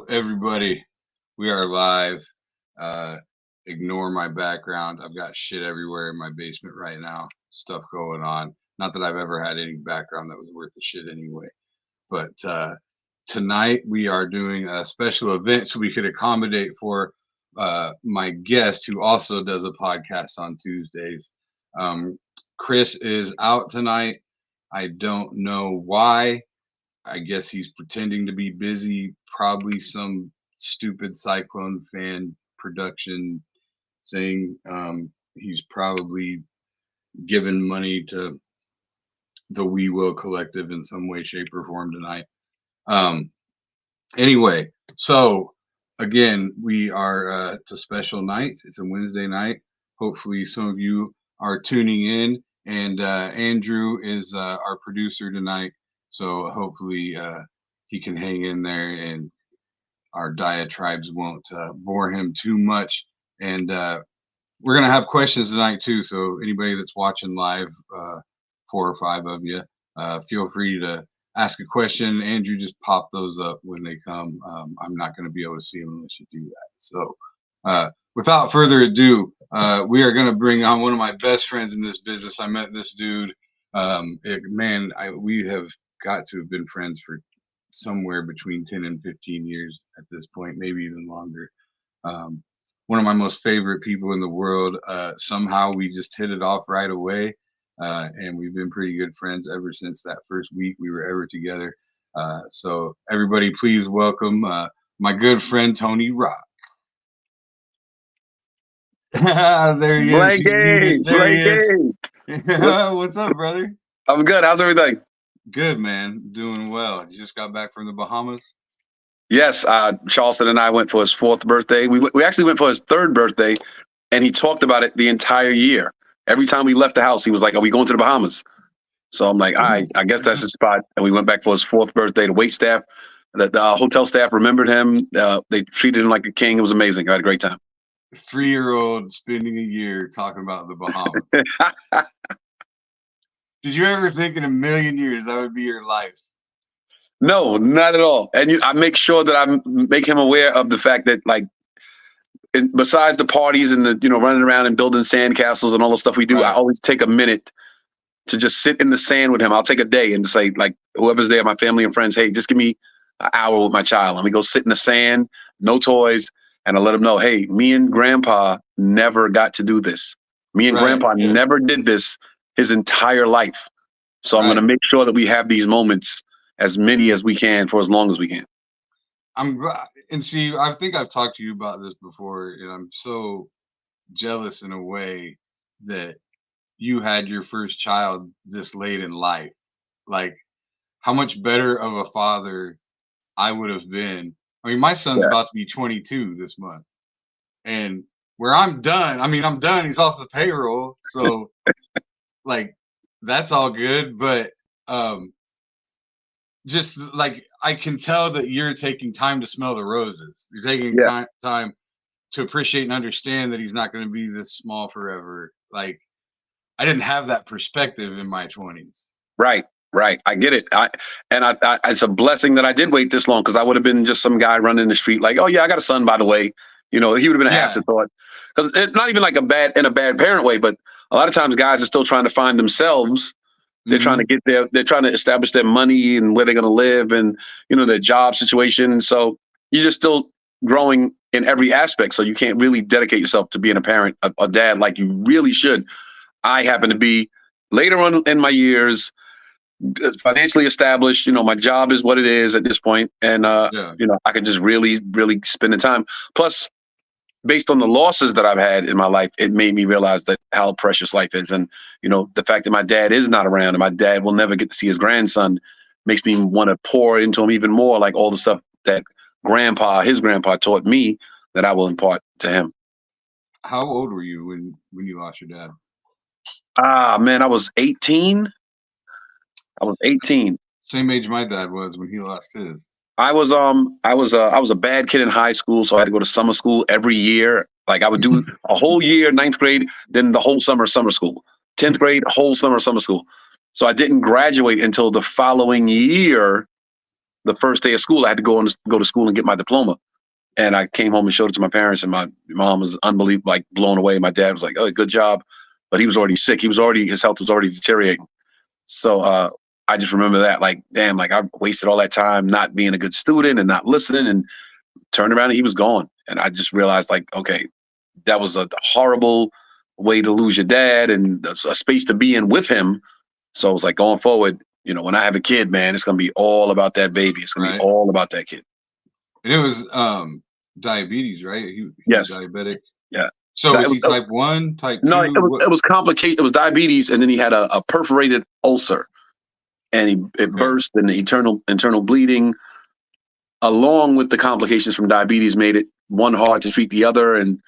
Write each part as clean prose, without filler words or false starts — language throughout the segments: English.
Everybody, we are live. Uh, Ignore my background. I've got shit everywhere in my basement right now. Stuff going on. Not that I've ever had any background that was worth the shit anyway. But tonight we are doing a special event so we could accommodate for my guest who also does a podcast on Tuesdays. Chris is out tonight. I don't know why. I guess he's pretending to be busy, probably some stupid Cyclone fan production thing. He's probably given money to the We Will Collective in some way, shape, or form tonight. Anyway, so again, we are it's a special night. It's a Wednesday night. Hopefully, some of you are tuning in, and Andrew is our producer tonight. So hopefully he can hang in there and our diatribes won't bore him too much. And we're going to have questions tonight too. So anybody that's watching live, 4 or 5 of you, feel free to ask a question. Andrew, just pop those up when they come. I'm not going to be able to see them unless you do that. So without further ado, we are going to bring on one of my best friends in this business. I met this dude. We have got to have been friends for somewhere between 10 and 15 years at this point, maybe even longer. One of my most favorite people in the world. Somehow we just hit it off right away, and we've been pretty good friends ever since that first week we were ever together. So everybody, please welcome my good friend Tony Rock. There he is. There he is. What's up, brother? I'm good. How's everything? Good, man. Doing well. You just got back from the Bahamas? Yes. Charleston and I went for his 4th birthday. We actually went for his 3rd birthday, and he talked about it the entire year. Every time we left the house, he was like, "Are we going to the Bahamas?" So I'm like, "All right, I guess that's the spot." And we went back for his 4th birthday. The wait staff, the hotel staff remembered him. They treated him like a king. It was amazing. I had a great time. 3-year-old spending a year talking about the Bahamas. Did you ever think in a million years that would be your life? No, not at all. And I make sure that I make him aware of the fact that, like, besides the parties and the running around and building sandcastles and all the stuff we do, right, I always take a minute to just sit in the sand with him. I'll take a day and say, like, whoever's there, my family and friends, hey, just give me an hour with my child. And we go sit in the sand, no toys, and I let him know, hey, me and Grandpa never got to do this. Me and Grandpa never did this his entire life. So I'm going to make sure that we have these moments, as many as we can, for as long as we can. And see, I think I've talked to you about this before, and I'm so jealous in a way that you had your first child this late in life. Like, how much better of a father I would have been. I mean, my son's about to be 22 this month, and where I'm done, I'm done. He's off the payroll. So like, that's all good. But just like, I can tell that you're taking time to smell the roses. You're taking time to appreciate and understand that he's not going to be this small forever. Like, I didn't have that perspective in my 20s. Right. I get it. It's a blessing that I did wait this long, because I would have been just some guy running the street like, oh yeah, I got a son, by the way. He would have been an afterthought. Because it's not even like a bad parent way, but a lot of times guys are still trying to find themselves. They're trying to get there. They're trying to establish their money and where they're going to live, and their job situation. So you're just still growing in every aspect. So you can't really dedicate yourself to being a parent, a dad, like you really should. I happen to be later on in my years, financially established. My job is what it is at this point, and I could just really, really spend the time. Plus, based on the losses that I've had in my life, it made me realize that how precious life is. And, the fact that my dad is not around and my dad will never get to see his grandson makes me want to pour into him even more, like all the stuff that his grandpa taught me, that I will impart to him. How old were you when you lost your dad? Man, I was 18. Same age my dad was when he lost his. I was a bad kid in high school, so I had to go to summer school every year. Like, I would do a whole year, 9th grade, then the whole summer school. 10th grade, whole summer school. So I didn't graduate until the following year the first day of school, I had to go to school and get my diploma. And I came home and showed it to my parents, and my mom was unbelievable, like blown away. My dad was like, "Oh, good job," but he was already sick. His health was already deteriorating. So I just remember that, like, damn, like I wasted all that time not being a good student and not listening, and turned around and he was gone. And I just realized, like, okay, that was a horrible way to lose your dad and a space to be in with him. So it was like, going forward, when I have a kid, man, it's gonna be all about that baby. It's gonna be all about that kid. And it was diabetes, right? He Yes. was diabetic. Yeah. So was he type 1, type 2? No, it was complicated. It was diabetes, and then he had a perforated ulcer, and it burst, and the internal bleeding, along with the complications from diabetes, made it one hard to treat the other, and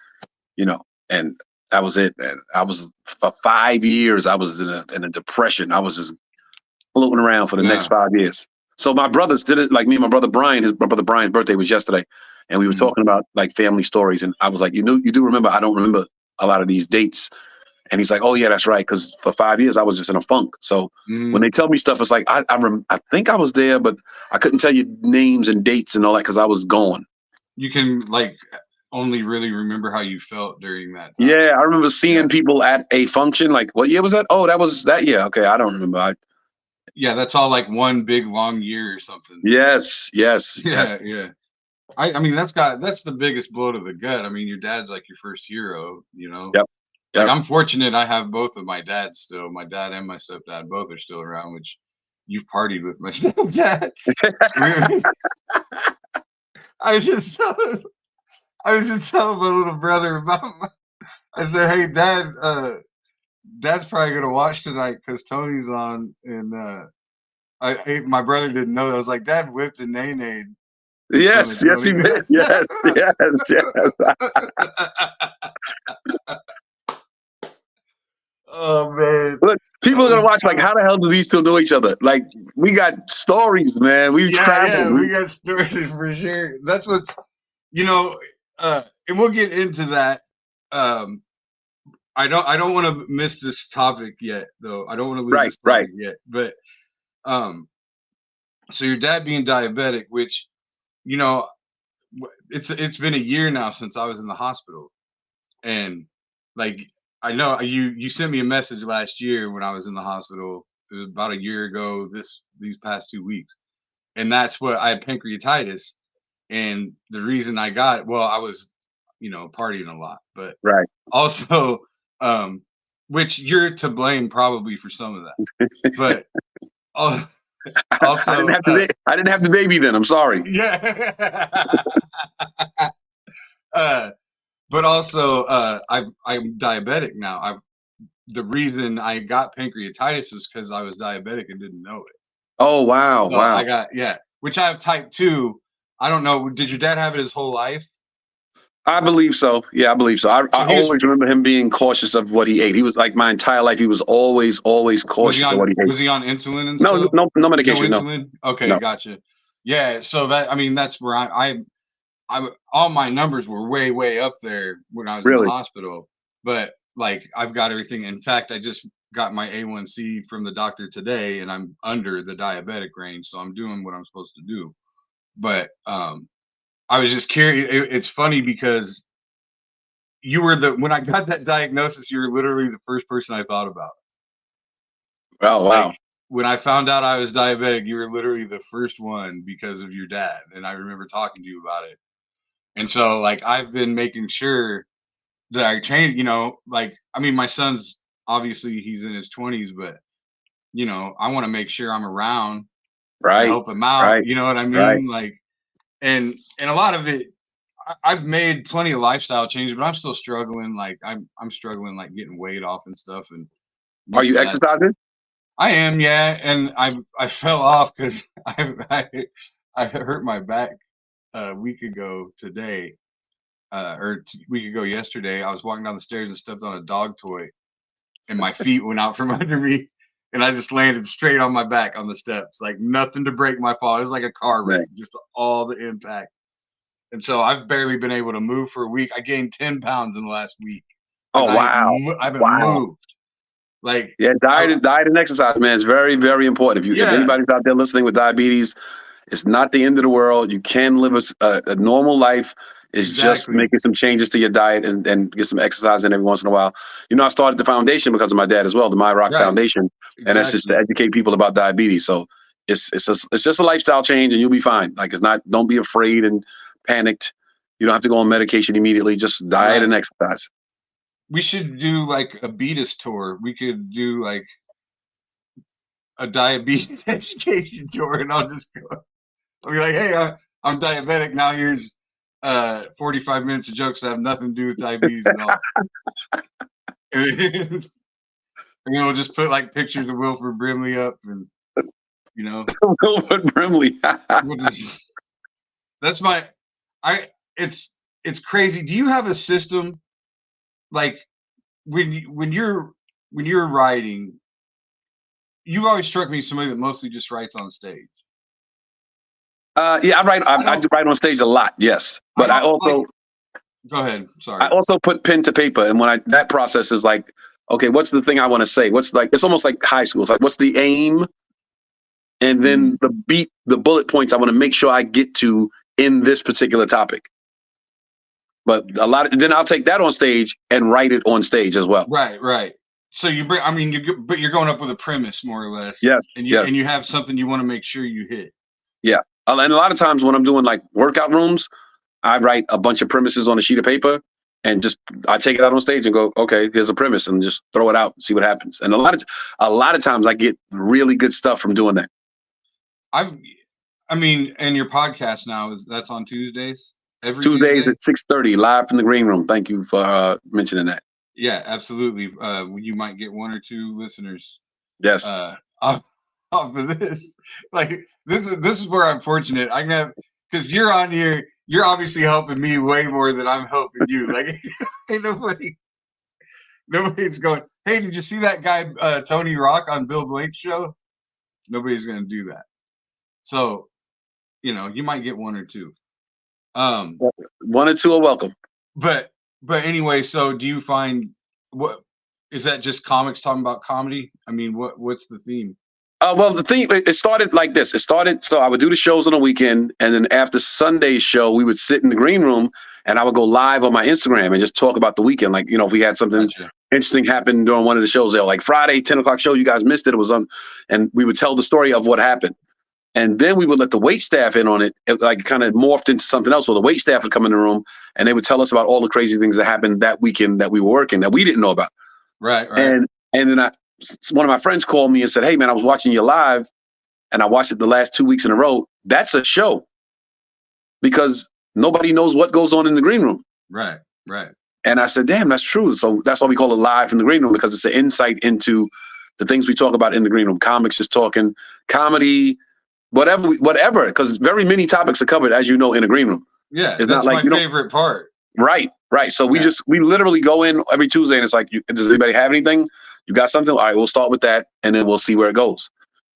and that was it, man. I was, for 5 years, I was in a depression. I was just floating around for the next 5 years. So my brothers did it, like me and my brother Brian. My brother Brian's birthday was yesterday, and we were talking about like family stories. And I was like, you do remember? I don't remember a lot of these dates. And he's like, oh yeah, that's right. Because for 5 years I was just in a funk. So when they tell me stuff, it's like I think I was there, but I couldn't tell you names and dates and all that because I was gone. You can like only really remember how you felt during that time. Yeah, I remember seeing people at a function. Like, what year was that? Oh, that was that year. Okay, I don't remember. Yeah, that's all like one big long year or something. Yes. Yeah. I mean, that's the biggest blow to the gut. I mean, your dad's like your first hero, Yep. Like, I'm fortunate I have both of my dads still. My dad and my stepdad both are still around, which you've partied with my stepdad. I was just telling my little brother about I said, hey, Dad, Dad's probably gonna watch tonight because Tony's on, and my brother didn't know that. I was like, Dad whipped a nay. Yes, he did. Yes. Oh man! Look, people are gonna watch. Like, how the hell do these two know each other? Like, we got stories, man. We traveled. We got stories for sure. That's what's, and we'll get into that. I don't want to miss this topic yet, though. I don't want to lose this topic yet. But so your dad being diabetic, which, it's been a year now since I was in the hospital, and like, I know you sent me a message last year when I was in the hospital. It was about a year ago these past 2 weeks. And that's what I had pancreatitis. And the reason I got it, well, I was, partying a lot, but also, which you're to blame probably for some of that. But also, I didn't have the baby then. I'm sorry. Yeah. But also, I'm diabetic now. The reason I got pancreatitis was because I was diabetic and didn't know it. Oh wow! So wow. I got which I have type 2. I don't know. Did your dad have it his whole life? I believe so. Yeah, I believe so. I always remember him being cautious of what he ate. He was like, my entire life, he was always cautious of what he ate. Was he on insulin and stuff? No medication. No insulin? No. Okay, gotcha. Yeah, so that's where I all my numbers were way up there when I was in the hospital. But like, I've got everything. In fact, I just got my A1C from the doctor today, and I'm under the diabetic range, so I'm doing what I'm supposed to do. But I was just curious. It's funny because you were when I got that diagnosis, you were literally the first person I thought about. Oh wow! Like, when I found out I was diabetic, you were literally the first one because of your dad, and I remember talking to you about it. And so, like, I've been making sure that I train, like, I mean, my son's obviously he's in his 20s, but, I want to make sure I'm around to help him out. You know what I mean? Like, and a lot of it, I've made plenty of lifestyle changes, but I'm still struggling. Like, I'm struggling, like, getting weight off and stuff. And are you exercising? I am, yeah. And I fell off because I hurt my back a week ago today, or a week ago yesterday. I was walking down the stairs and stepped on a dog toy, and my feet went out from under me, and I just landed straight on my back on the steps, like nothing to break my fall. It was like a car wreck, just all the impact. And so I've barely been able to move for a week. I gained 10 pounds in the last week. Oh wow! I've been moved. Like, diet and exercise, man, is very, very important. If anybody's out there listening with diabetes, It's not the end of the world. You can live a normal life. It's just making some changes to your diet and get some exercise in every once in a while. You know, I started the foundation because of my dad as well, the My Rock Foundation, and that's just to educate people about diabetes. So it's just a lifestyle change, and you'll be fine. Like, it's not. Don't be afraid and panicked. You don't have to go on medication immediately. Just diet and exercise. We should do like a Beatus tour. We could do like a diabetes education tour, and I'll just go. I'll be like, hey, I'm diabetic. Now here's 45 minutes of jokes that have nothing to do with diabetes at all. And then we'll just put like pictures of Wilford Brimley up, and you know, Wilford Brimley. That's my. It's crazy. Do you have a system like when you're writing? You always struck me as somebody that mostly just writes on stage. Yeah, I do write on stage a lot. Yes, but I also go ahead. Sorry. I also put pen to paper, and that process is like, okay, what's the thing I want to say? What's like? It's almost like high school. It's like, what's the aim? And then the bullet points I want to make sure I get to in this particular topic. But then I'll take that on stage and write it on stage as well. Right. So but you're going up with a premise more or less. Yes. And you have something you want to make sure you hit. Yeah. And a lot of times when I'm doing like workout rooms, I write a bunch of premises on a sheet of paper and I take it out on stage and go, okay, here's a premise, and just throw it out and see what happens. And a lot of times I get really good stuff from doing that. And your podcast now that's on Tuesdays? Every Tuesdays at 6:30, live from the green room. Thank you for mentioning that. Yeah, absolutely. You might get one or two listeners. Yes. Off of this. Like this is where I'm fortunate. I can have, because you're on here, you're obviously helping me way more than I'm helping you. Like ain't nobody's going, hey, did you see that guy Tony Rock on Bill Blake's show? Nobody's gonna do that. So, you might get one or two. One or two are welcome. But anyway, so do you find, what is that, just comics talking about comedy? I mean, what's the theme? Well, the thing, it started like this. So I would do the shows on the weekend, and then after Sunday's show, we would sit in the green room, and I would go live on my Instagram and just talk about the weekend. Like, if we had something interesting happen during one of the shows there, like Friday, 10 o'clock show, you guys missed it. It was on, and we would tell the story of what happened. And then we would let the wait staff in on it. It like kind of morphed into something else where the wait staff would come in the room and they would tell us about all the crazy things that happened that weekend that we were working that we didn't know about. Right. And then one of my friends called me and said, hey, man, I was watching you live and I watched it the last 2 weeks in a row. That's a show because nobody knows what goes on in the green room. Right. And I said, damn, that's true. So that's why we call it Live from the Green Room, because it's an insight into the things we talk about in the green room. Comics just talking, comedy, whatever, because very many topics are covered, as you know, in a green room. Yeah, it's that's my favorite part. Right. So we literally go in every Tuesday and it's like, does anybody have anything? You got something? All right, we'll start with that and then we'll see where it goes.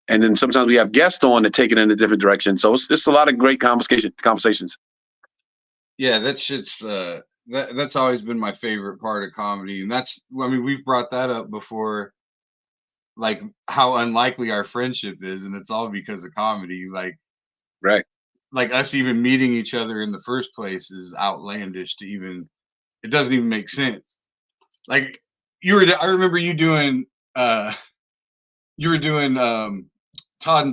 And then sometimes we have guests on that take it in a different direction. So it's just a lot of great conversations. Yeah, that's always been my favorite part of comedy. And we've brought that up before, like how unlikely our friendship is, and it's all because of comedy. Like, right, like us even meeting each other in the first place is outlandish to even, it doesn't even make sense. Like I remember you doing Todd and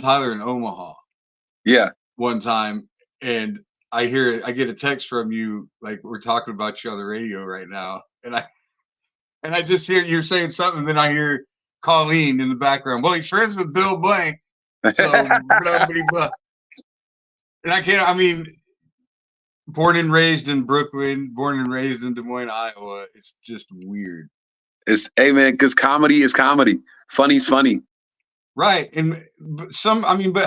Tyler in Omaha. Yeah. One time, and I get a text from you, like, we're talking about you on the radio right now, and I just hear you're saying something, and then I hear Colleen in the background. Well, he's friends with Bill Blank. So blah, blah, blah. And born and raised in Brooklyn, born and raised in Des Moines, Iowa. It's just weird. Hey man, because comedy is comedy. Funny's funny. Right. But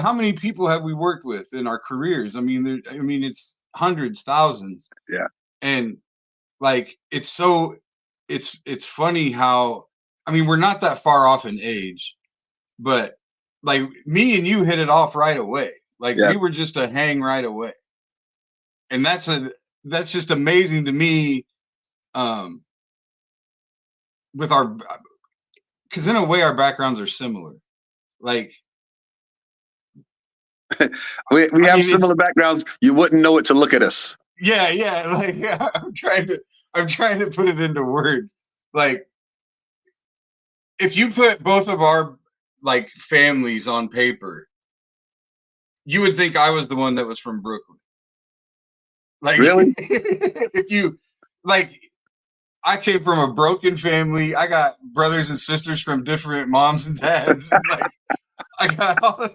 how many people have we worked with in our careers? It's hundreds, thousands. Yeah. And like, it's funny how, we're not that far off in age, but like me and you hit it off right away. Like we were just a hang right away. And that's just amazing to me. Because in a way our backgrounds are similar. Like we I have mean, similar backgrounds. You wouldn't know it to look at us. yeah. Like I'm trying to put it into words. Like if you put both of our like families on paper, you would think I was the one that was from Brooklyn. Like Really? if you like I came from a broken family. I got brothers and sisters from different moms and dads. Like I got all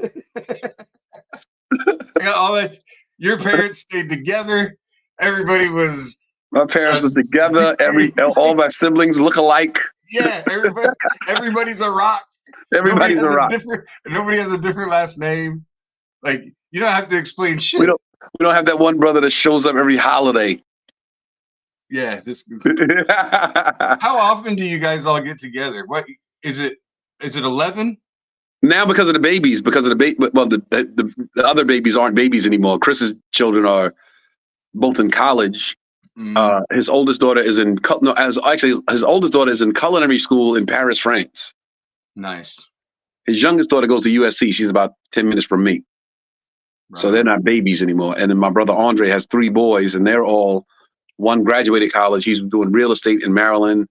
I got all that. Your parents stayed together. Everybody was My parents were together. All like, my siblings look alike. yeah, everybody's a rock. Everybody's a rock. Nobody has a different last name. Like you don't have to explain shit. We don't have that one brother that shows up every holiday. Yeah, how often do you guys all get together? What is it? Is it 11? Now because of the babies, because of the other babies aren't babies anymore. Chris's children are both in college. His oldest daughter is in his oldest daughter is in culinary school in Paris, France. Nice. His youngest daughter goes to USC. She's about 10 minutes from me. Right. So they're not babies anymore. And then my brother Andre has 3 boys, and they're all, one graduated college. He's doing real estate in Maryland.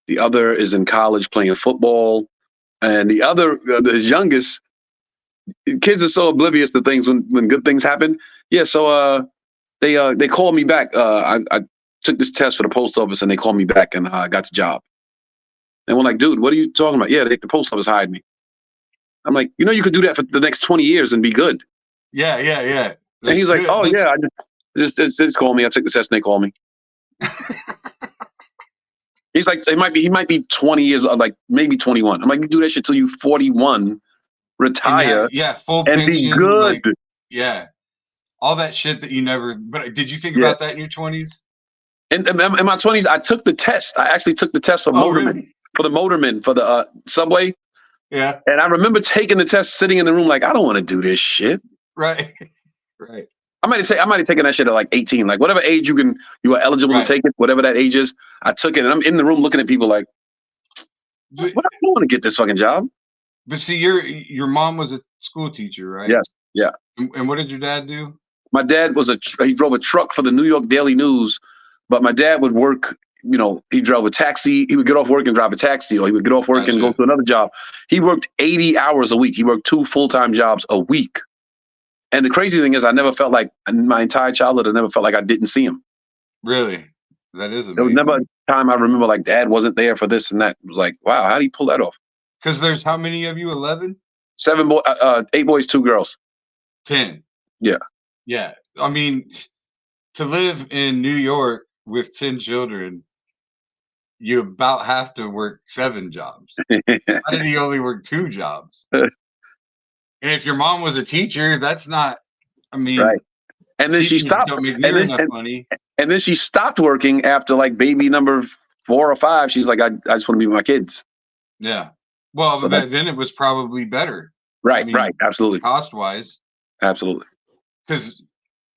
The other is in college playing football. And the other, his youngest, kids are so oblivious to things when good things happen. Yeah, so they called me back. I took this test for the post office, and they called me back, and I got the job. And we're like, dude, what are you talking about? Yeah, the post office hired me. I'm like, you could do that for the next 20 years and be good. Yeah. And he's like, oh, yeah, I just call me. I took the test, and they call me. He's like, he might be 20 years old, like maybe 21. I'm like, you do that shit till you 41, retire, full and pension, be good. Like, all that shit that you never. But did you think about that in your 20s? In my 20s, I took the test. I actually took the test for motorman, really? for the motorman for the subway. Yeah. And I remember taking the test, sitting in the room like, I don't want to do this shit. Right. I might have taken that shit at like 18, like whatever age you are eligible to take it, whatever that age is. I took it, and I'm in the room looking at people like, what? I don't want to get this fucking job. But see, your mom was a school teacher, right? Yes. Yeah. And what did your dad do? My dad he drove a truck for the New York Daily News, but my dad would work. He drove a taxi. He would get off work and drive a taxi, or he would get off work and go to another job. He worked 80 hours a week. He worked 2 full-time jobs a week. And the crazy thing is, I never felt like, in my entire childhood, I never felt like I didn't see him. Really? That is amazing. There was never a time I remember like Dad wasn't there for this and that. It was like, wow, how do you pull that off? Because there's how many of you? 11? 8 boys, 2 girls. 10. Yeah. Yeah. I mean, to live in New York with 10 children, you about have to work 7 jobs. Why did he only work 2 jobs? And if your mom was a teacher, that's not. I mean, right. And then she stopped. Don't make near enough money. And then she stopped working after like baby number 4 or 5. She's like, I just want to be with my kids. Yeah. Well, so then it was probably better. Right. I mean, right. Absolutely. Cost wise. Absolutely. Because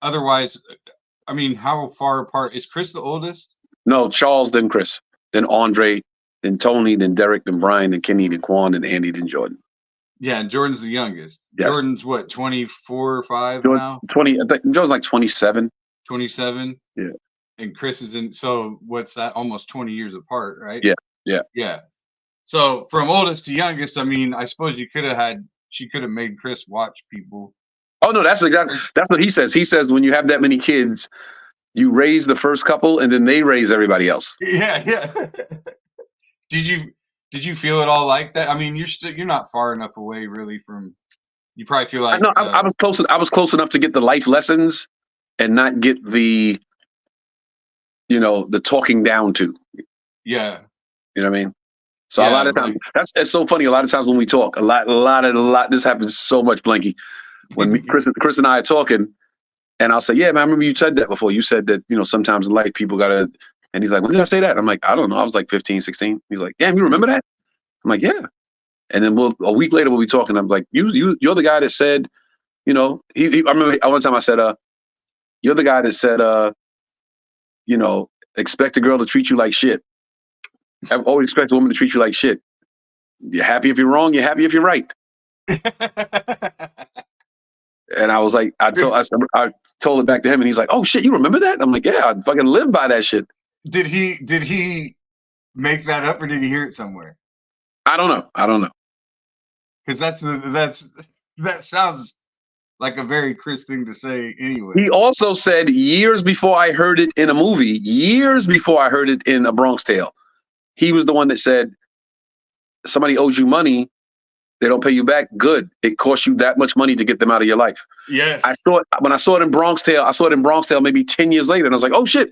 otherwise, I mean, how far apart is Chris the oldest? No, Charles, then Chris, then Andre, then Tony, then Derek, then Brian, then Kenny, then Quan, then Andy, then Jordan. Yeah, and Jordan's the youngest. Yes. Jordan's what, 24 or 5 now? 20. I think Jordan's like 27. 27? Yeah. And Chris is in, so what's that? Almost 20 years apart, right? Yeah. So from oldest to youngest, I mean, I suppose she could have made Chris watch people. Oh, no, that's what he says. He says when you have that many kids, you raise the first couple and then they raise everybody else. Yeah. Did you feel it all like that? I mean, you're not far enough away really from. You probably feel like. No, I was close. I was close enough to get the life lessons, and not get the, the talking down to. Yeah. You know what I mean? So a lot of times, it's so funny. A lot of times when we talk, a lot. This happens so much, Blanky. When Chris and I are talking, and I'll say, "Yeah, man, I remember you said that before. You said that sometimes in life people gotta." And he's like, when did I say that? I'm like, I don't know. I was like 15, 16. He's like, damn, you remember that? I'm like, yeah. And then a week later we'll be talking. I'm like, you're the guy that said, I remember one time I said, you're the guy that said, expect a girl to treat you like shit. I've always expected a woman to treat you like shit. You're happy if you're wrong. You're happy if you're right. And I was like, I told it back to him, and he's like, "Oh shit, you remember that?" I'm like, "Yeah, I fucking lived by that shit." Did he make that up, or did he hear it somewhere? I don't know. Because that sounds like a very Chris thing to say anyway. He also said years before I heard it in a movie, years before I heard it in A Bronx Tale, he was the one that said, somebody owes you money, they don't pay you back, good. It costs you that much money to get them out of your life. Yes. When I saw it in Bronx Tale, maybe 10 years later, and I was like, oh shit,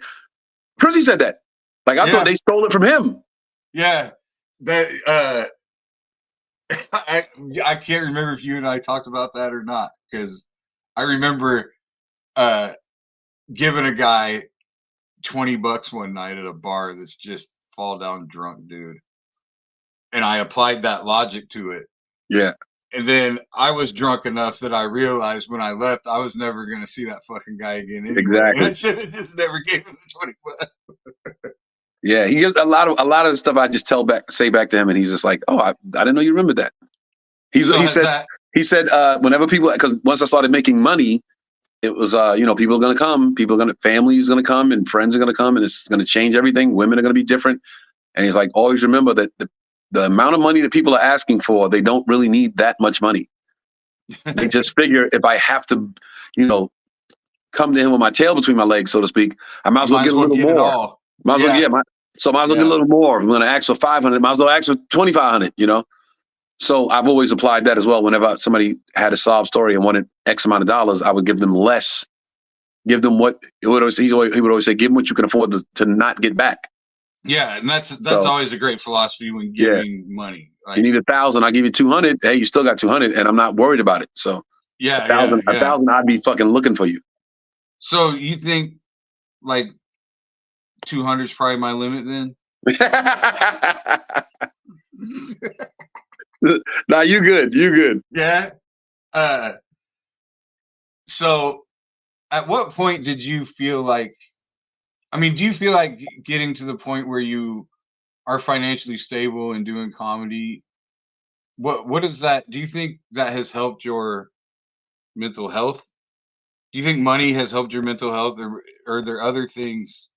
Chrissy said that. Like, I thought they stole it from him. Yeah. That, I can't remember if you and I talked about that or not, because I remember giving a guy $20 one night at a bar that's just fall down drunk dude, and I applied that logic to it. Yeah. And then I was drunk enough that I realized when I left I was never going to see that fucking guy again anyway. Exactly. And I should have just never gave him the $20. Yeah, he gives a lot of the stuff I just say back to him, and he's just like, "Oh, I didn't know you remembered that." He said whenever people, because once I started making money, it was people are gonna come, family is gonna come, and friends are gonna come, and it's gonna change everything. Women are gonna be different, and he's like, always remember that the amount of money that people are asking for, they don't really need that much money. They just figure if I have to, come to him with my tail between my legs, so to speak, I might as well get a little more. Might as well get a little more. If I'm going to ask for 500, might as well ask for 2,500. So I've always applied that as well. Whenever somebody had a sob story and wanted X amount of dollars, I would give them less. Give them what he would always say. Give them what you can afford to not get back. Yeah, and that's always a great philosophy when giving money. Like, you need 1,000, I'll give you 200. Hey, you still got 200, and I'm not worried about it. So 1,000, I'd be fucking looking for you. So you think like 200 is probably my limit then? Nah, you good. Yeah. So at what point did you feel like, do you feel like getting to the point where you are financially stable and doing comedy, what is that? Do you think that has helped your mental health? Do you think money has helped your mental health, or are there other things?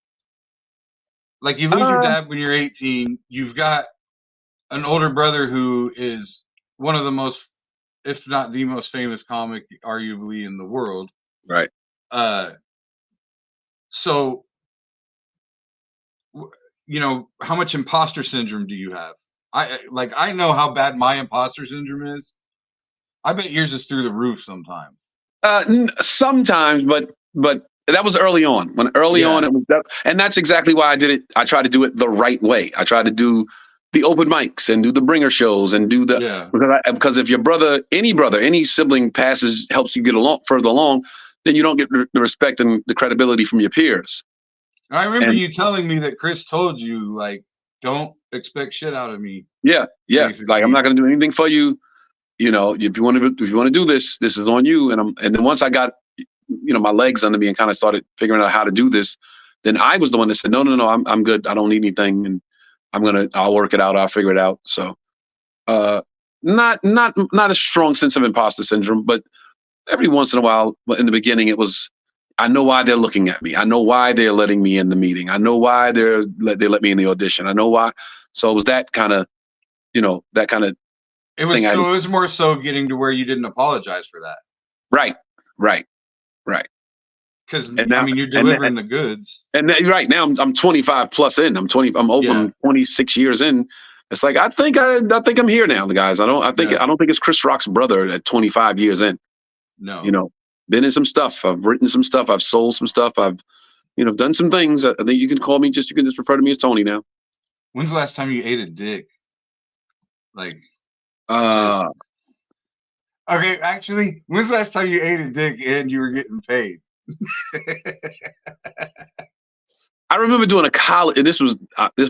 Like, you lose your dad when you're 18. You've got an older brother who is one of the most, if not the most famous comic, arguably, in the world. Right. So, how much imposter syndrome do you have? I know how bad my imposter syndrome is. I bet yours is through the roof sometimes. Sometimes, but that was early on. On it was that, and that's exactly why I did it. I tried to do it the right way. I tried to do the open mics and do the bringer shows and do because if your any sibling helps you get further along, then you don't get the respect and the credibility from your peers. I remember you telling me that Chris told you, like, don't expect shit out of me. Yeah. Basically. Like, I'm not going to do anything for you. If you want to do this, this is on you. And then once I got, my legs under me and kind of started figuring out how to do this, then I was the one that said, no, I'm good. I don't need anything. And I'll work it out. I'll figure it out. So, not a strong sense of imposter syndrome, but every once in a while, in the beginning, it was, I know why they're looking at me. I know why they're letting me in the meeting. I know why they let me in the audition. I know why. So it was that kind of, It was more so getting to where you didn't apologize for that. Right. Because you're delivering the goods. And right now I'm 25 plus in. I'm 26 years in. It's like I think I'm here now, the guys. I don't think it's Chris Rock's brother at 25 years in. No. Been in some stuff. I've written some stuff. I've sold some stuff. I've done some things. I think you can call me you can just refer to me as Tony now. When's the last time you ate a dick? Like, okay, actually, when's the last time you ate a dick and you were getting paid? I remember doing a college. This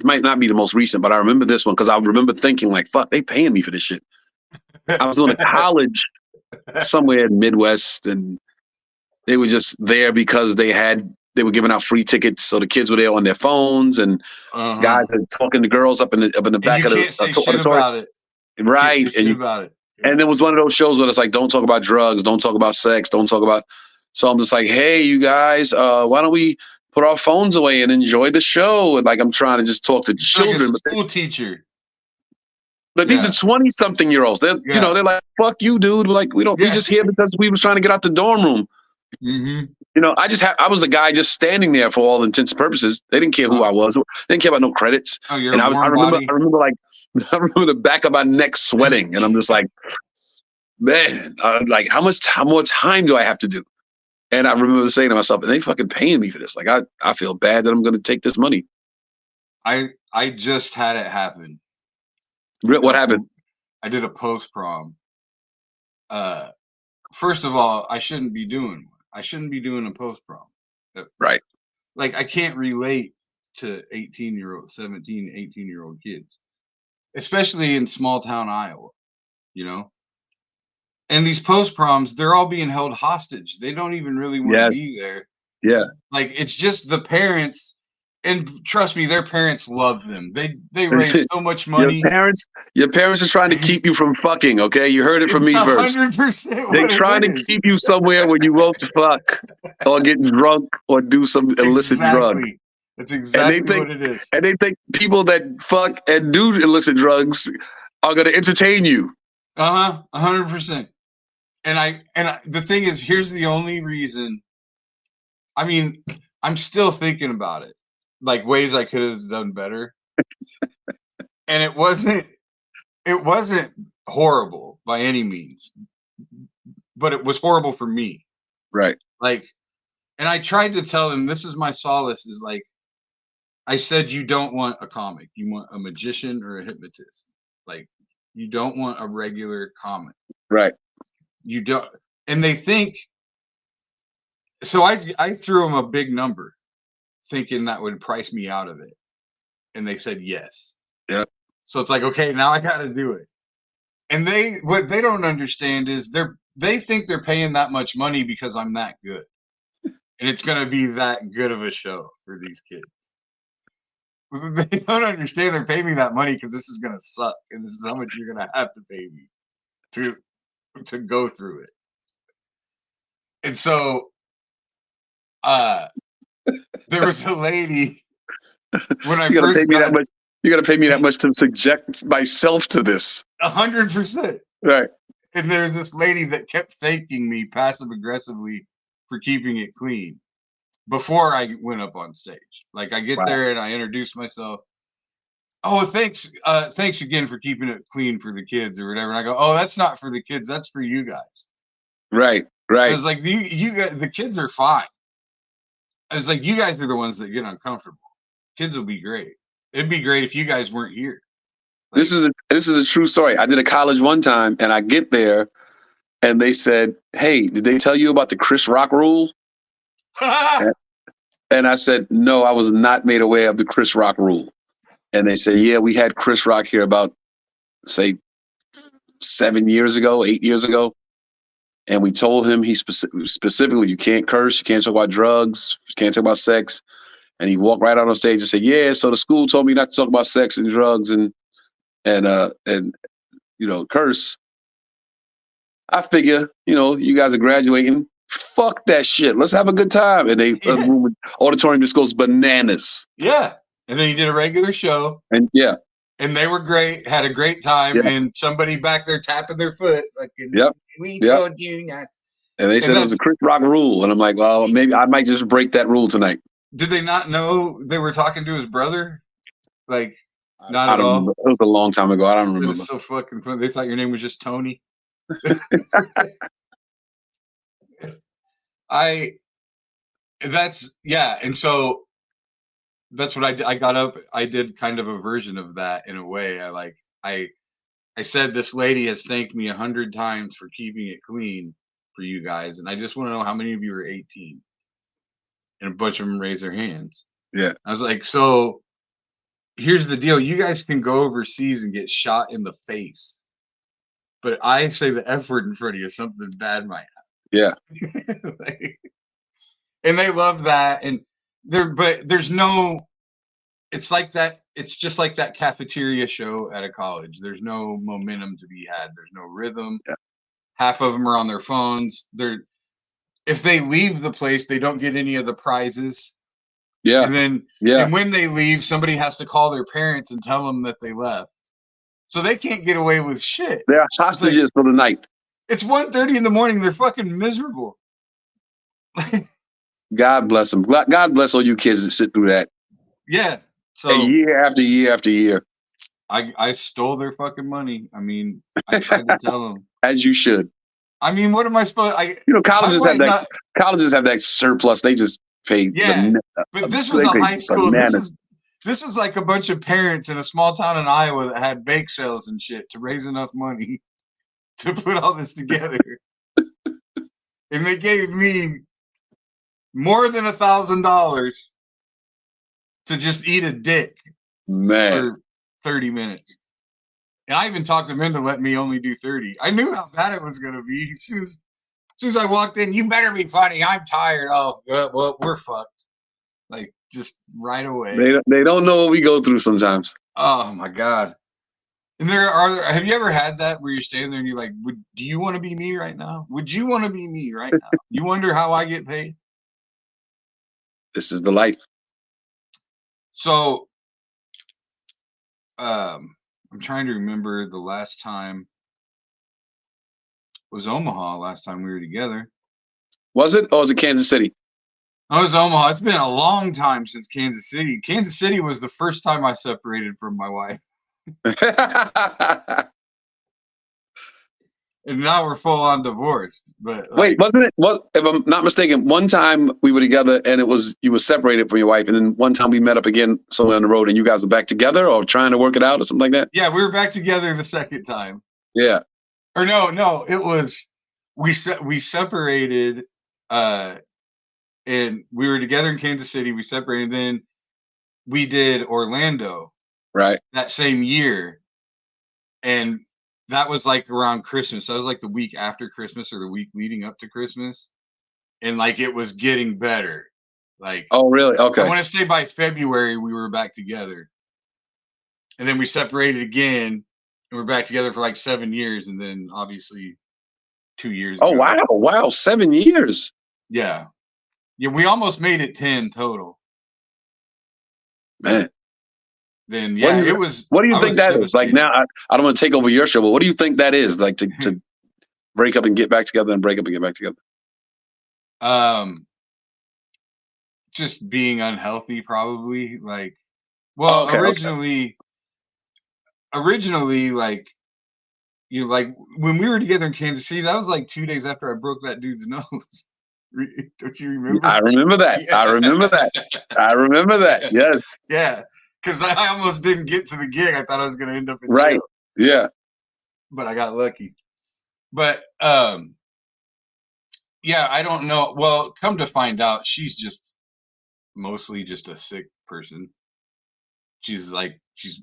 might not be the most recent, but I remember this one because I remember thinking, like, fuck, they paying me for this shit. I was doing a college somewhere in Midwest, and they were just there because they were giving out free tickets, so the kids were there on their phones, and guys are talking to girls up in the back of the auditorium. About it. Right, and about it. And it was one of those shows where it's like, don't talk about drugs, don't talk about sex, don't talk about. So I'm just like, hey, you guys, why don't we put our phones away and enjoy the show? And like, I'm trying to just talk to It's children. like a school teacher. But these are 20-something year olds. They're, you know, they're like, fuck you, dude. Like, we just here because we was trying to get out the dorm room. Mm-hmm. You know, I was a guy just standing there for all intents and purposes. They didn't care who I was. They didn't care about no credits. Oh, you're and a I remember like, I remember the back of my neck sweating, and I'm just like, man, like how more time do I have to do? And I remember saying to myself, and they fucking paying me for this. Like I feel bad that I'm going to take this money. I just had it happen. What happened? I did a post prom. First of all, I shouldn't be doing a post prom. Right. Like I can't relate to 17, 18-year-old kids, especially in small town Iowa, you know? And these post proms, they're all being held hostage. They don't even really want to be there. Yeah. Like it's just the parents, and trust me, their parents love them. They raise so much money. Your parents are trying to keep you from fucking, okay? You heard it from me first. 100%. They're trying to keep you somewhere where you won't fuck or get drunk or do some illicit drug. That's exactly what it is. And they think people that fuck and do illicit drugs are going to entertain you. 100%. And the thing is, here's the only reason. I mean, I'm still thinking about it, like ways I could have done better. And it wasn't horrible by any means, but it was horrible for me. Right. Like, and I tried to tell him, this is my solace, is like, I said, you don't want a comic. You want a magician or a hypnotist. Like, you don't want a regular comic. Right. You don't. And they think, so I threw them a big number thinking that would price me out of it. And they said yes. Yeah. So it's like, okay, now I got to do it. And what they don't understand is they think they're paying that much money because I'm that good. And it's going to be that good of a show for these kids. They don't understand they're paying me that money because this is going to suck. And this is how much you're going to have to pay me to go through it. And so there was a lady when I first got you got to pay me that much to subject myself to this. 100%. Right. And there's this lady that kept thanking me passive aggressively for keeping it clean before I went up on stage. Like I get there and I introduce myself. Oh, thanks again for keeping it clean for the kids or whatever. And I go, oh, that's not for the kids. That's for you guys. Right. Right. I was like, you guys, the kids are fine. I was like, you guys are the ones that get uncomfortable. Kids will be great. It'd be great if you guys weren't here. Like, this is a true story. I did a college one time, and I get there, and they said, "Hey, did they tell you about the Chris Rock rule?" And I said, "No, I was not made aware of the Chris Rock rule." And they said, "Yeah, we had Chris Rock here about, say, 8 years ago, and we told him specifically, you can't curse, you can't talk about drugs, you can't talk about sex." And he walked right out on stage and said, "Yeah, so the school told me not to talk about sex and drugs and you know, curse. I figure, you know, you guys are graduating. Fuck that shit. Let's have a good time." And the auditorium just goes bananas. Yeah. And then he did a regular show. And yeah. And they were great, had a great time, and somebody back there tapping their foot. Like, we told you not. And they said it was a Chris Rock rule. And I'm like, well, maybe I might just break that rule tonight. Did they not know they were talking to his brother? Like, not I at all? Remember. It was a long time ago. I don't remember. It's so fucking funny. They thought your name was just Tony. And so that's what I did. I got up. I did kind of a version of that in a way. I said, this lady has thanked me 100 times for keeping it clean for you guys. And I just want to know how many of you are 18. And a bunch of them raised their hands. Yeah. I was like, so here's the deal. You guys can go overseas and get shot in the face. But I say the F word in front of you, something bad might happen. Yeah. And they love that. And there's no, it's like that. It's just like that cafeteria show at a college. There's no momentum to be had. There's no rhythm. Yeah. Half of them are on their phones. If they leave the place, they don't get any of the prizes. Yeah. And then, Yeah. and when they leave, somebody has to call their parents and tell them that they left. So they can't get away with shit. They're hostages for the night. It's 1:30 in the morning. They're fucking miserable. God bless them. God bless all you kids that sit through that. Yeah. So year after year after year. I stole their fucking money. I mean, I tried to tell them. As you should. I mean, what am I supposed? Colleges have that. Colleges have that surplus. They just pay. Yeah, but this was a high school. This is like a bunch of parents in a small town in Iowa that had bake sales and shit to raise enough money to put all this together. And they gave me more than $1,000 to just eat a dick for 30 minutes. And I even talked them into letting me only do 30. I knew how bad it was going to be. As soon as I walked in, you better be funny. I'm tired. Oh, well, we're fucked. Like, just right away. They don't know what we go through sometimes. Oh, my God. And have you ever had that where you're standing there and you're like, do you want to be me right now? Would you want to be me right now? You wonder how I get paid? This is the life. So, I'm trying to remember the last time. It was Omaha last time we were together. Was it? Or was it Kansas City? Oh, it was Omaha. It's been a long time since Kansas City. Kansas City was the first time I separated from my wife. And now we're full on divorced. But wait, wasn't it? If I'm not mistaken, one time we were together and you were separated from your wife, and then one time we met up again somewhere on the road, and you guys were back together or trying to work it out or something like that. Yeah, we were back together the second time. Yeah. Or no, it was we separated, and we were together in Kansas City. We separated, then we did Orlando, right, that same year, and that was like around Christmas. That was like the week after Christmas or the week leading up to Christmas. And like it was getting better. Like, oh, really? Okay. I want to say by February we were back together. And then we separated again and we're back together for like 7 years. And then obviously 2 years ago. Oh, wow. 7 years. Yeah. Yeah, we almost made it 10 total. Man. Then it was. What do you think that is? Like now, I don't want to take over your show, but what do you think that is? Like to break up and get back together and break up and get back together? Just being unhealthy, probably. Like, well, originally, like, like when we were together in Kansas City, that was like 2 days after I broke that dude's nose. Don't you remember? I remember that. Yeah. I remember that. Yes. Yeah. Because I almost didn't get to the gig. I thought I was going to end up in jail. Right. Yeah. But I got lucky. But, yeah, I don't know. Well, come to find out, she's just mostly just a sick person. She's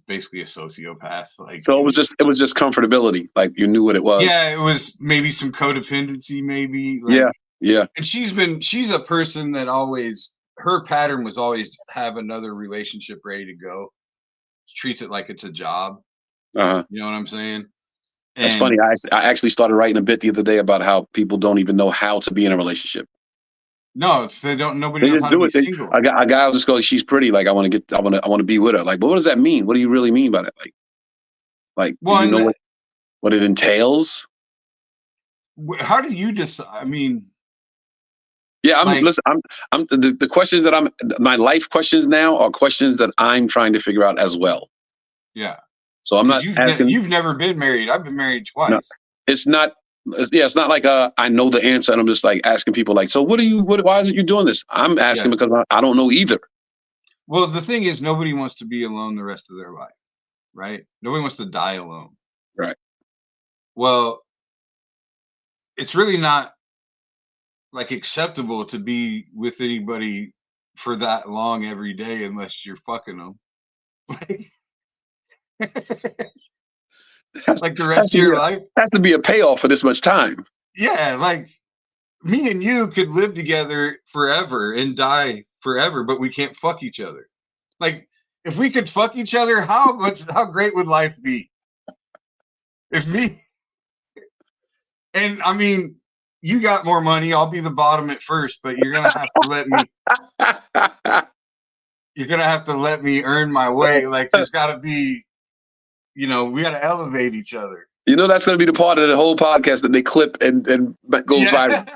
basically a sociopath. Like, so it was just comfortability. Like you knew what it was. Yeah, it was maybe some codependency, maybe. Like, yeah. And she's a person that always, her pattern was always have another relationship ready to go. She treats it like it's a job. Uh-huh. You know what I'm saying? It's funny. I actually started writing a bit the other day about how people don't even know how to be in a relationship. No, nobody knows how to be single. A guy will just go, she's pretty. Like I want to be with her. Like, but what does that mean? What do you really mean by that? Like, well, you know what it entails? How do you decide? I mean. Yeah, listen. I'm the questions that my life questions now are questions that I'm trying to figure out as well. Yeah. So I'm not asking. You've never been married. I've been married twice. No, it's not. It's not like I know the answer and I'm just like asking people like, so why is it you doing this? I'm asking because I don't know either. Well, the thing is, nobody wants to be alone the rest of their life, right? Nobody wants to die alone. Right. Well, it's really not like acceptable to be with anybody for that long every day unless you're fucking them. Like the rest of your life has to be a payoff for this much time. Yeah, like me and you could live together forever and die forever, but we can't fuck each other. Like if we could fuck each other, how great would life be? If me and I mean, you got more money, I'll be the bottom at first, but you're gonna have to let me. You're gonna have to let me earn my way. Like, there's got to be, we got to elevate each other. You know, that's going to be the part of the whole podcast that they clip and goes viral.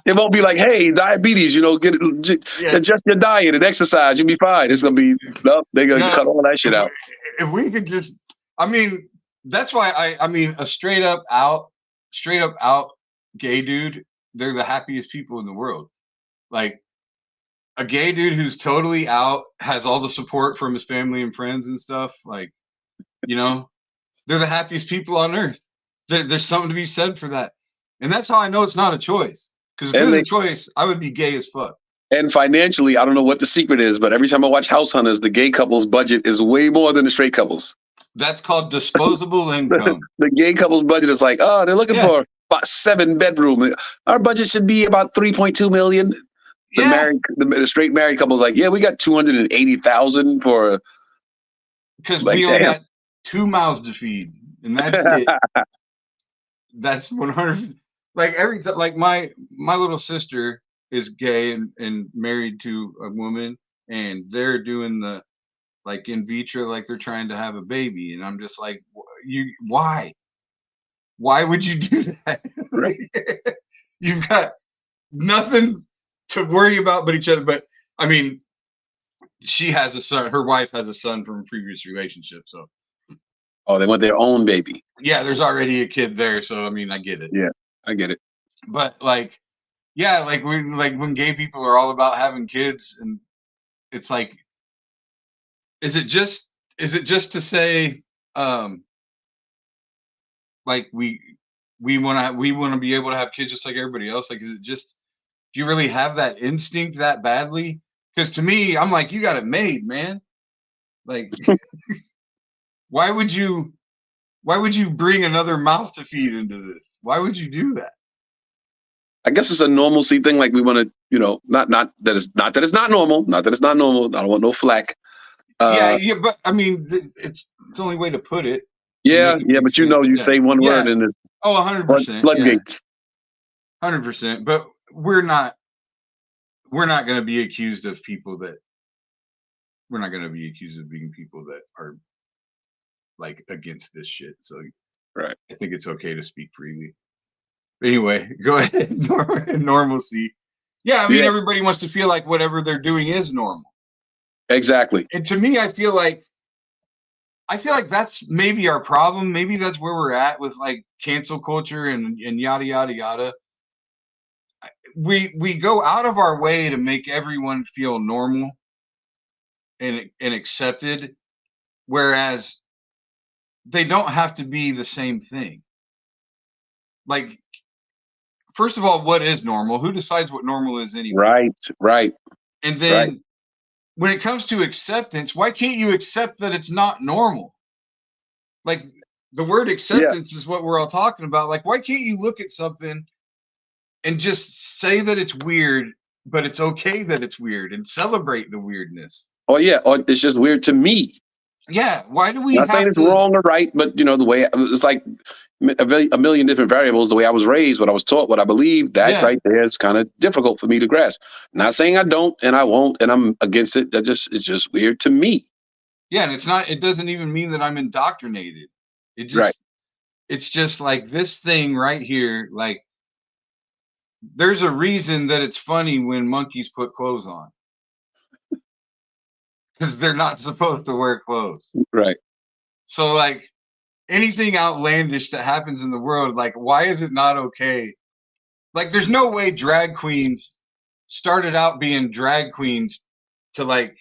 It won't be like, hey, diabetes, adjust your diet and exercise, you'll be fine. It's going to be, no, they're going to cut all that shit out. If we could just, that's why a straight up out gay dude, they're the happiest people in the world. Like, a gay dude who's totally out, has all the support from his family and friends and stuff. Like, they're the happiest people on earth. There's something to be said for that. And that's how I know it's not a choice. Because if it was a choice, I would be gay as fuck. And financially, I don't know what the secret is, but every time I watch House Hunters, the gay couple's budget is way more than the straight couples. That's called disposable income. The gay couple's budget is like, oh, they're looking for about 7-bedroom. Our budget should be about $3.2 million. The straight married couple's like, yeah, we got $280,000 for. Because we only got 2 mouths to feed, and that's it. That's 100%. Like, every time, like my little sister is gay and married to a woman, and they're doing the like in vitro, like they're trying to have a baby, and I'm just like, why would you do that? Right? You've got nothing to worry about but each other. But she has a son. Her wife has a son from a previous relationship. So, they want their own baby. Yeah, there's already a kid there. So I get it. Yeah, I get it. But like when gay people are all about having kids, and it's like, is it just to say, like we want to be able to have kids just like everybody else? Like, is it just? Do you really have that instinct that badly? Because to me, I'm like, you got it made, man. Like, why would you bring another mouth to feed into this? Why would you do that? I guess it's a normalcy thing. Like, we want to, not that it's not normal. Not that it's not normal. I don't want no flack. But it's the only way to put it. Yeah, but you say one word and it's 100%. Floodgates. 100%. But we're not going to be accused of people that we're not going to be accused of being people that are like against this shit. So right. I think it's okay to speak freely. But anyway, go ahead. Normalcy. Yeah, everybody wants to feel like whatever they're doing is normal. Exactly. And to me, I feel like that's maybe our problem. Maybe that's where we're at with like cancel culture and yada yada yada. We go out of our way to make everyone feel normal and accepted, whereas they don't have to be the same thing. Like, first of all, what is normal? Who decides what normal is anyway? Right. And then when it comes to acceptance, why can't you accept that it's not normal? Like, the word acceptance is what we're all talking about. Like, why can't you look at something and just say that it's weird, but it's okay that it's weird, and celebrate the weirdness? Or it's just weird to me. Yeah, why do we? Not saying it's wrong or right, but the way it's like a million different variables. The way I was raised, what I was taught, what I believe, that right there is kind of difficult for me to grasp. Not saying I don't and I won't, and I'm against it. It's just weird to me. Yeah, and it's not. It doesn't even mean that I'm indoctrinated. It just, it's just like this thing right here. Like, there's a reason that it's funny when monkeys put clothes on. Because they're not supposed to wear clothes. Right. So, like, anything outlandish that happens in the world, like, why is it not okay? Like, there's no way drag queens started out being drag queens to, like,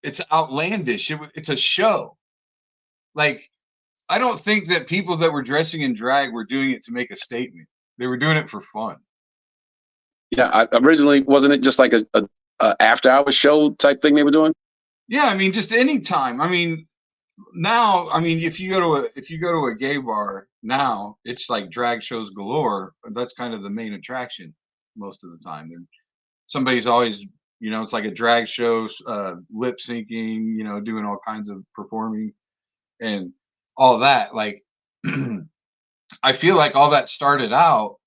it's outlandish. It's a show. Like, I don't think that people that were dressing in drag were doing it to make a statement. They were doing it for fun. Yeah, originally, wasn't it just like a after hours show type thing they were doing? Yeah, just any time. Now, if you go to a gay bar now, it's like drag shows galore. That's kind of the main attraction most of the time. And somebody's always You know, it's like a drag show, lip syncing, you know, doing all kinds of performing and all that. Like, I feel like all that started out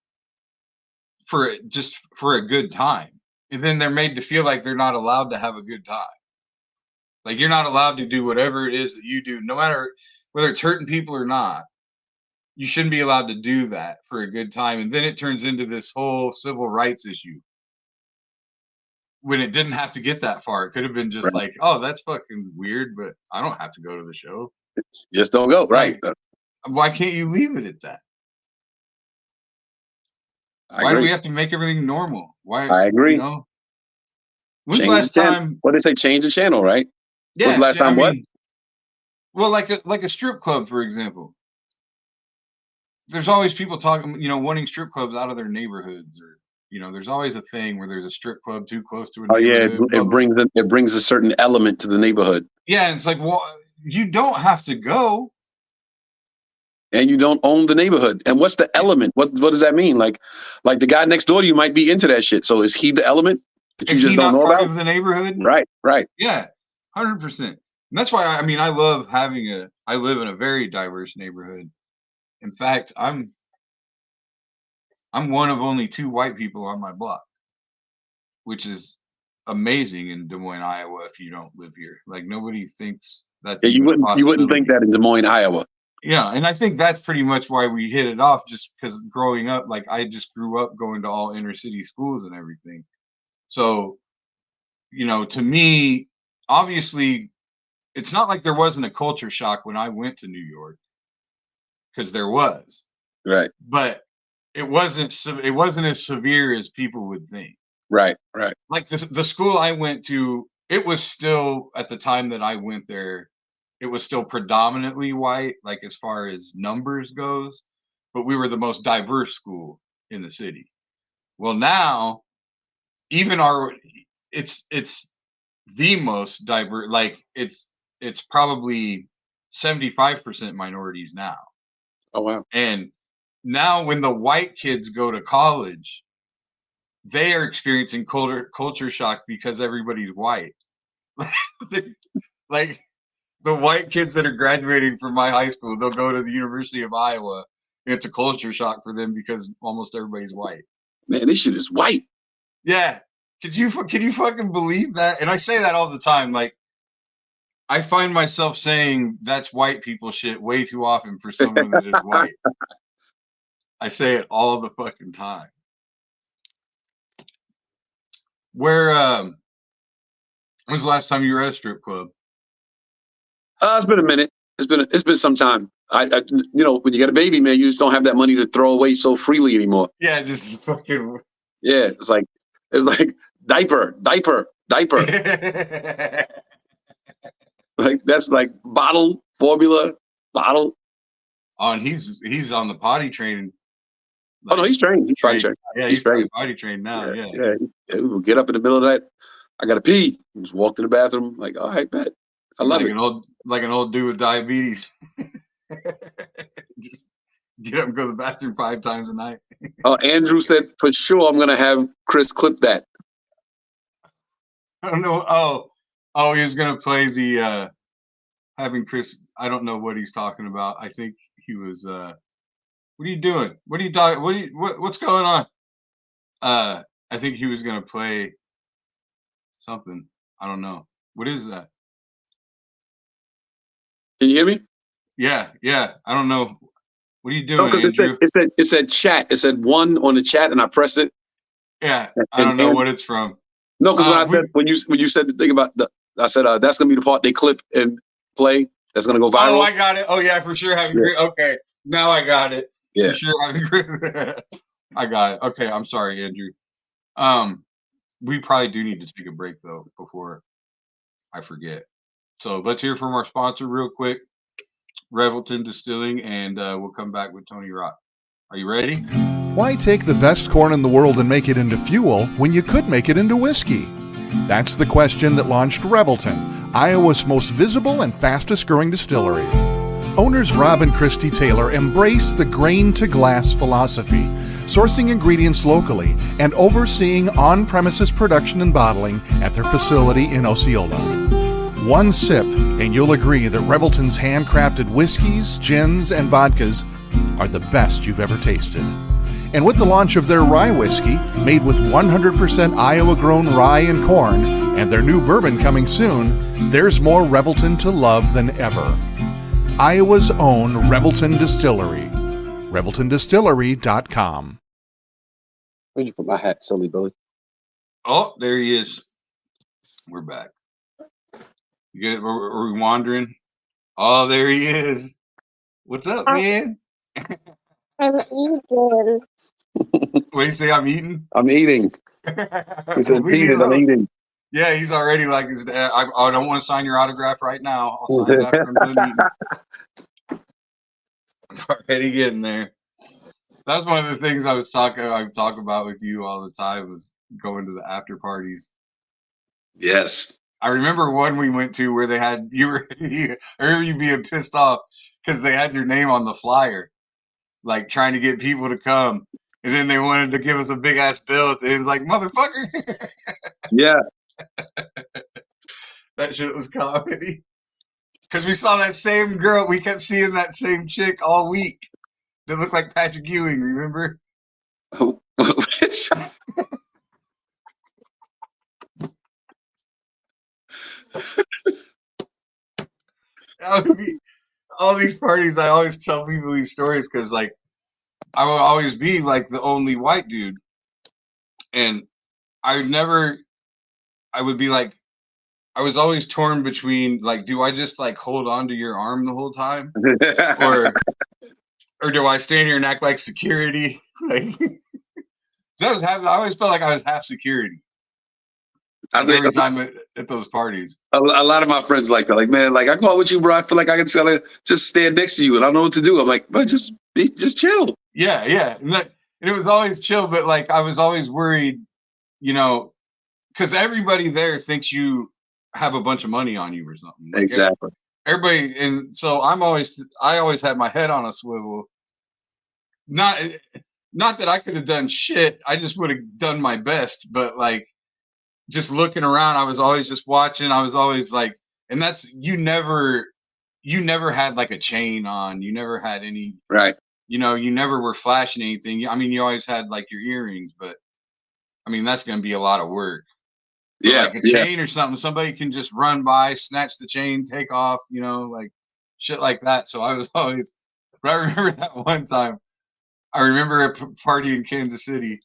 just for a good time. And then they're made to feel like they're not allowed to have a good time. Like, you're not allowed to do whatever it is that you do, no matter whether it's hurting people or not. You shouldn't be allowed to do that for a good time. And then it turns into this whole civil rights issue when it didn't have to get that far. It could have been just like, oh, that's fucking weird, but I don't have to go to the show. Just don't go. Right. Like, why can't you leave it at that? Why do we have to make everything normal? Why? I agree. You know? When's the last time? What they say? Change the channel, right? Yeah. When's the last time? What? Well, like a strip club, for example. There's always people talking, you know, wanting strip clubs out of their neighborhoods, or you know, there's always a thing where there's a strip club too close to a neighborhood. Oh yeah, it brings a certain element to the neighborhood. Yeah, and it's like, well, you don't have to go. And you don't own the neighborhood. And what's the element? What does that mean? Like the guy next door to you might be into that shit. So is he the element that you just don't know about? Of the neighborhood? Right. Yeah, 100%. And that's why I love I live in a very diverse neighborhood. In fact, I'm one of only 2 white people on my block, which is amazing in Des Moines, Iowa. If you don't live here, like, nobody thinks that's you wouldn't think that in Des Moines, Iowa. Yeah, and I think that's pretty much why we hit it off, just because growing up, like, I just grew up going to all inner city schools and everything. So, you know, to me, obviously, it's not like there wasn't a culture shock when I went to New York, because there was. Right. But it wasn't as severe as people would think. Right. Like the school I went to, it was still, at the time that I went there, it was still predominantly white, like as far as numbers goes, but we were the most diverse school in the city. Well, now, even it's the most diverse, like it's probably 75% minorities now. Oh wow. And now when the white kids go to college, they are experiencing culture shock because everybody's white. Like, the white kids that are graduating from my high school, they'll go to the University of Iowa, and it's a culture shock for them because almost everybody's white. Man, this shit is white. Yeah. Can you fucking believe that? And I say that all the time. Like, I find myself saying that's white people shit way too often for someone that is white. I say it all the fucking time. When's the last time you were at a strip club? It's been a minute. It's been some time. I you know, when you got a baby, man, you just don't have that money to throw away so freely anymore. Yeah, just fucking. Yeah, it's like diaper. Like, that's like bottle, formula, bottle. Oh, and he's on the potty train. Like, oh no, he's trained. He's trained. Yeah, he's trained. Potty trained now. Yeah. We will get up in the middle of that. I gotta pee. Just walk to the bathroom. Like, all right, bet. I love it. Like an old dude with diabetes. Just get up and go to the bathroom 5 times a night. Oh, Andrew said for sure I'm gonna have Chris clip that. I don't know. Oh, he was gonna play the having Chris. I don't know what he's talking about. I think he was. What are you doing? What are you talking? What's going on? I think he was gonna play something. I don't know. What is that? Can you hear me? Yeah. I don't know. What are you doing, Andrew? It said chat. It said 1 on the chat, and I pressed it. Yeah, I don't know what it's from. No, because when you said the thing about I said that's gonna be the part they clip and play. That's gonna go viral. Oh, I got it. Oh yeah, for sure. Okay, now I got it. Yeah, for sure. I got it. Okay, I'm sorry, Andrew. We probably do need to take a break though before I forget. So let's hear from our sponsor real quick, Revelton Distilling, and we'll come back with Tony Rock. Are you ready? Why take the best corn in the world and make it into fuel when you could make it into whiskey? That's the question that launched Revelton, Iowa's most visible and fastest growing distillery. Owners Rob and Christy Taylor embrace the grain-to-glass philosophy, sourcing ingredients locally and overseeing on-premises production and bottling at their facility in Osceola. One sip, and you'll agree that Revelton's handcrafted whiskeys, gins, and vodkas are the best you've ever tasted. And with the launch of their rye whiskey, made with 100% Iowa-grown rye and corn, and their new bourbon coming soon, there's more Revelton to love than ever. Iowa's own Revelton Distillery. ReveltonDistillery.com. Where'd you put my hat, silly Billy? Oh, there he is. We're back. You get? Are we wandering? Oh, there he is. What's up, man? I'm eating. What you say? I'm eating. I'm eating. He said, Peter, I'm eating. Yeah, he's already like his dad. I don't want to sign your autograph right now. I'll sign it after I'm done eating. It's already getting there. That's one of the things I talk about with you all the time was going to the after parties. Yes. I remember one we went to where they had I remember you being pissed off because they had your name on the flyer, like trying to get people to come, and then they wanted to give us a big ass bill. It was like, motherfucker. Yeah. That shit was comedy. Because we saw that same girl, we kept seeing that same chick all week that looked like Patrick Ewing. Remember? Which? That would be, all these parties, I always tell people these stories because, like, I would always be like the only white dude, and I would be like, I was always torn between like, do I just like hold on to your arm the whole time, or do I stand here and act like security? Like, I always felt like I was half security. Every time at those parties. A lot of my friends like that. Like, man, like I go out with you, bro. I feel like I can just stand next to you and I don't know what to do. I'm like, but just chill. Yeah, yeah. And it was always chill, but like I was always worried, because everybody there thinks you have a bunch of money on you or something. Like exactly. Everybody, and so I always had my head on a swivel. Not that I could have done shit. I just would have done my best, but like, just looking around, I was always just watching. I was always like, and that's, you never had like a chain on. You never had any, right. You never were flashing anything. I mean, you always had like your earrings, but I mean, that's going to be a lot of work. But yeah. Like a chain or something, somebody can just run by, snatch the chain, take off, like shit like that. So I was always, but I remember that one time, I remember a party in Kansas City.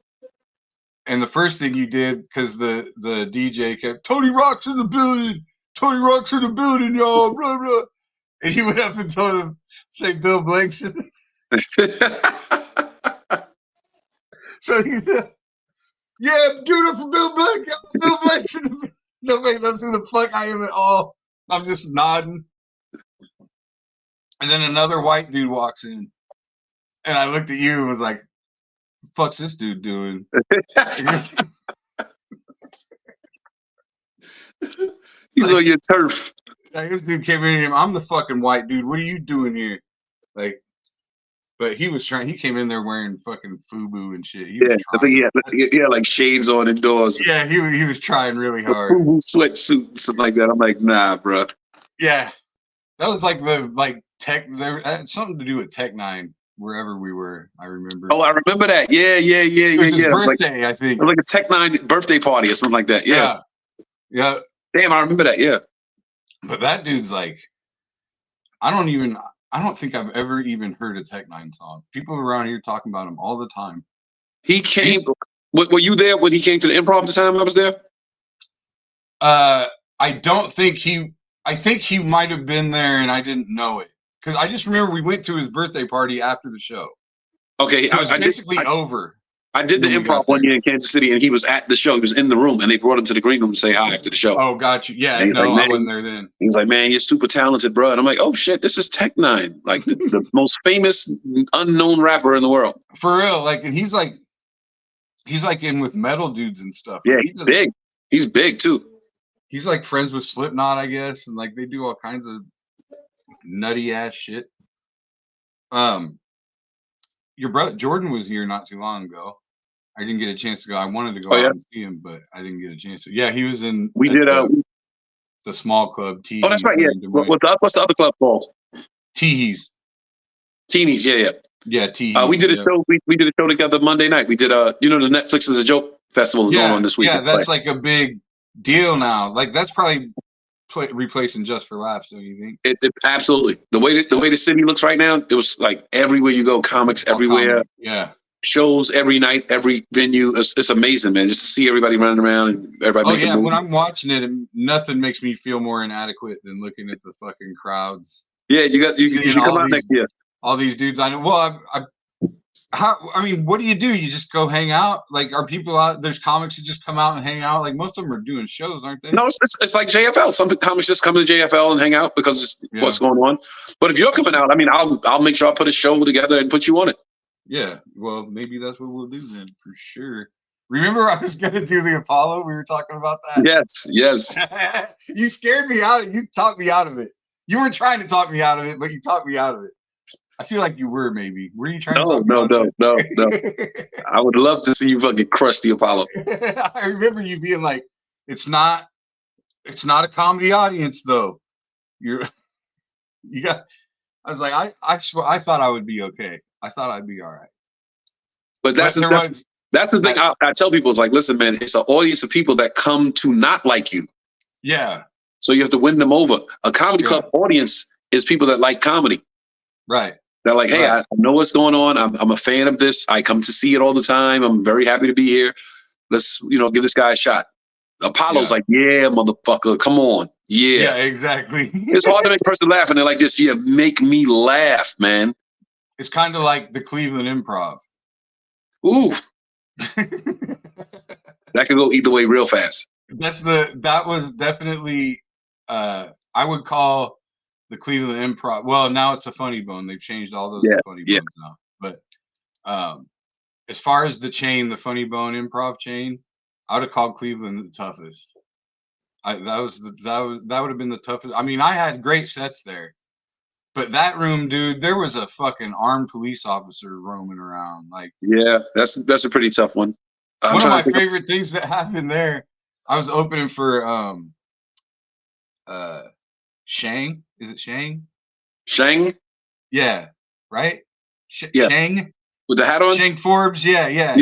And the first thing you did, because the DJ kept, Tony Rock's in the building. Tony Rock's in the building, y'all. Blah, blah. And he went up and told him, say Bill Blankson. So he said, yeah, give it up for Bill Blankson. Bill Blankson. Nobody knows who the fuck I am at all. I'm just nodding. And then another white dude walks in. And I looked at you and was like, fuck's this dude doing? He's on your turf. Like, this dude came in here. I'm the fucking white dude. What are you doing here? Like, but he came in there wearing fucking FUBU and shit. I think he had like shades on indoors. Yeah, he was trying really hard. FUBU sweatsuit and something like that. I'm like, nah, bro. Yeah, that was like tech. There had something to do with Tech Nine. Wherever we were, I remember. Oh, I remember that. Yeah. It was his birthday, like, I think. It was like a Tech Nine birthday party or something like that. Yeah. Damn, I remember that. Yeah. But that dude's like, I don't think I've ever even heard a Tech Nine song. People around here talking about him all the time. He came. Were you there when he came to the Improv the time I was there? I don't think I think he might have been there and I didn't know it. Because I just remember we went to his birthday party after the show. Okay, it was basically over. I did the Improv one year in Kansas City, and he was at the show. He was in the room, and they brought him to the green room to say hi after the show. Oh, got you. Yeah, no, like, I wasn't there then. He was like, "Man, you're super talented, bro." And I'm like, "Oh shit, this is Tech Nine, like the most famous unknown rapper in the world." For real, like, and he's like in with metal dudes and stuff. Yeah, like, he's big. He's big too. He's like friends with Slipknot, I guess, and like they do all kinds of nutty ass shit. Your brother Jordan was here not too long ago. I didn't get a chance to go. I wanted to go Oh, out yeah? and see him, but I didn't get a chance to. Yeah, he was in We at did. the small club Oh, that's right. Yeah. What's the other club called? Teehees. Teenies. Yeah, yeah. Yeah, Teehees. We did a show. We did a show together Monday night. We did the Netflix is a Joke festival is going on this weekend. Yeah, that's like a big deal now. Like that's probably replacing Just for Laughs, don't you think? It absolutely. The way the city looks right now, it was like everywhere you go, comics everywhere. Comedy. Yeah. Shows every night, every venue. It's amazing, man. Just to see everybody running around and everybody. Oh yeah, when I'm watching it, nothing makes me feel more inadequate than looking at the fucking crowds. Yeah, you should come out next year. All these dudes I know. Well, I mean, what do? You just go hang out? Like, are people out? There's comics that just come out and hang out. Like most of them are doing shows, aren't they? No, it's like JFL. Some comics just come to JFL and hang out because it's what's going on. But if you're coming out, I mean, I'll make sure I put a show together and put you on it. Yeah, well, maybe that's what we'll do then, for sure. Remember, I was going to do the Apollo. We were talking about that. Yes. You scared me out. You talked me out of it. You were trying to talk me out of it, but you talked me out of it. I feel like you were, maybe. Were you trying to talk me out of it? No. I would love to see you fucking crush the Apollo. I remember you being like, it's not a comedy audience, though. You got. I was like, I thought I would be okay. I thought I'd be all right. But that's the thing I tell people. It's like, listen, man, it's an audience of people that come to not like you. Yeah. So you have to win them over. A comedy club audience is people that like comedy. Right. They're like, hey, I know what's going on. I'm a fan of this. I come to see it all the time. I'm very happy to be here. Let's, give this guy a shot. Apollo's like, yeah, motherfucker, come on. Yeah. Yeah, exactly. It's hard to make a person laugh, and they're like this. Yeah, make me laugh, man. It's kind of like the Cleveland Improv. Ooh. That could go either way real fast. That was definitely I would call the Cleveland Improv. Well, now it's a Funny Bone. They've changed all those Funny Bones now. But as far as the chain, the Funny Bone Improv chain, I would have called Cleveland the toughest. That would have been the toughest. I mean, I had great sets there. But that room, dude, there was a fucking armed police officer roaming around. Like, yeah, that's a pretty tough one. One of my favorite things that happened there, I was opening for Shang. Is it Shang? Shang? Yeah, right? Yeah. Shang? With the hat on? Shang Forbes, yeah. I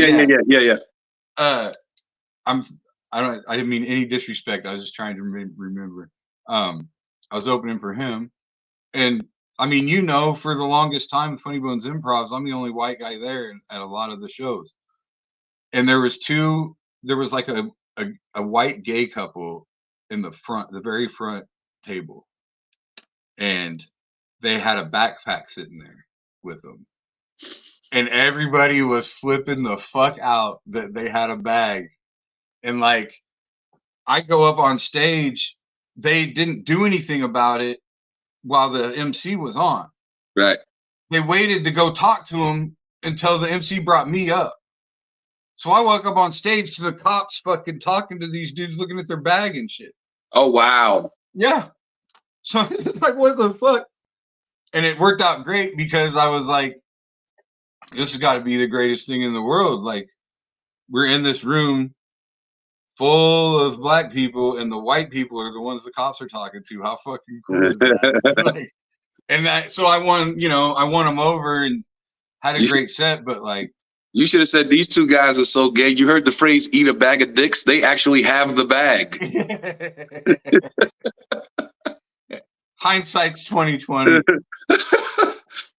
didn't mean any disrespect. I was just trying to remember. I was opening for him, and I mean, for the longest time with Funny Bones Improvs, I'm the only white guy there at a lot of the shows. And there was like a white gay couple in the very front table. And they had a backpack sitting there with them. And everybody was flipping the fuck out that they had a bag. And like, I go up on stage, they didn't do anything about it while the MC was on. Right. They waited to go talk to him until the MC brought me up. So I walk up on stage to the cops fucking talking to these dudes looking at their bag and shit. Oh, wow. Yeah. So it's like, what the fuck? And it worked out great because I was like, this has got to be the greatest thing in the world. Like, we're in this room full of black people, and the white people are the ones the cops are talking to. How fucking cool is that? So I won them over and had a great set, but like, you should have said these two guys are so gay. You heard the phrase "eat a bag of dicks." They actually have the bag. Hindsight's 2020.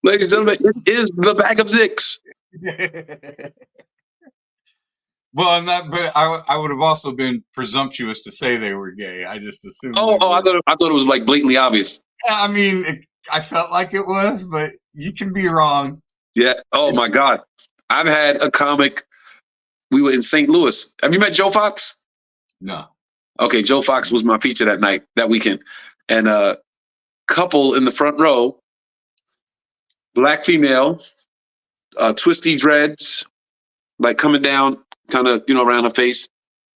Ladies and gentlemen, it is the bag of dicks. Well, I'm not, but I would have also been presumptuous to say they were gay. I just assumed. I thought it was like blatantly obvious. I mean, I felt like it was, but you can be wrong. Yeah. Oh my God, I've had a comic. We were in St. Louis. Have you met Joe Fox? No. Okay, Joe Fox was my feature that weekend, and a couple in the front row, black female, twisty dreads, like coming down. Kind of, around her face.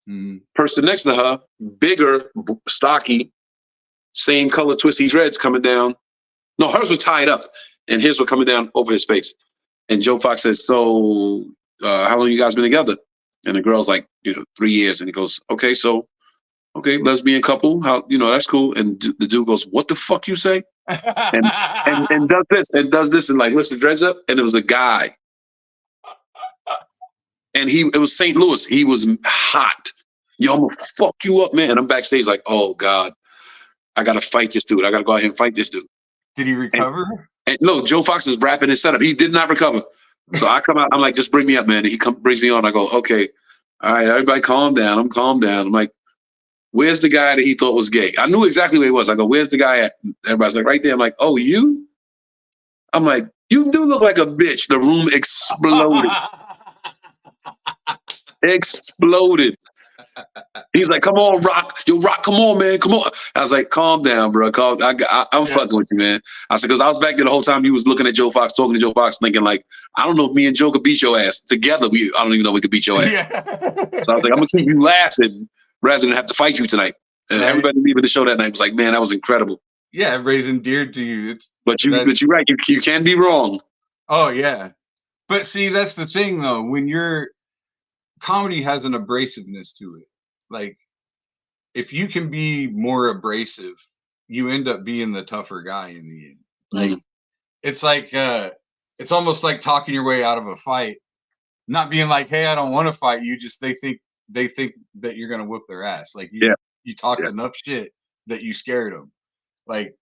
Mm-hmm. Person next to her, bigger, stocky, same color twisty dreads coming down. No, hers were tied up. and his were coming down over his face. And Joe Fox says, "So, how long you guys been together?" And the girl's like, 3 years. And he goes, "Okay, so, okay, lesbian couple. How, that's cool." And the dude goes, "What the fuck you say?" And does this and like lifts the dreads up. And it was a guy. And it was St. Louis. He was hot. Yo, I'm gonna fuck you up, man. And I'm backstage like, oh God, I gotta fight this dude. I gotta go out here and fight this dude. Did he recover? And no, Joe Fox is wrapping his setup. He did not recover. So I come out, I'm like, just bring me up, man. And he brings me on. I go, okay, all right, everybody calm down. I'm calm down. I'm like, where's the guy that he thought was gay? I knew exactly where he was. I go, where's the guy at? Everybody's like, right there. I'm like, oh, you? I'm like, you do look like a bitch. The room exploded. Exploded. He's like, come on, Rock. Yo, Rock, come on, man. Come on. I was like, calm down, bro. I'm fucking with you, man. I said, because I was back there the whole time you was looking at Joe Fox, talking to Joe Fox, thinking like, I don't know if me and Joe could beat your ass. Together, I don't even know if we could beat your ass. Yeah. So I was like, I'm going to keep you laughing rather than have to fight you tonight. And everybody leaving the show that night was like, man, that was incredible. Yeah, everybody's endeared to you. But you're right. You can't be wrong. Oh, yeah. But see, that's the thing, though. When comedy has an abrasiveness to it. Like, if you can be more abrasive, you end up being the tougher guy in the end. Like, it's like, it's almost like talking your way out of a fight, not being like, hey, I don't want to fight you. Just they think that you're going to whoop their ass. Like, you talked enough shit that you scared them. Like,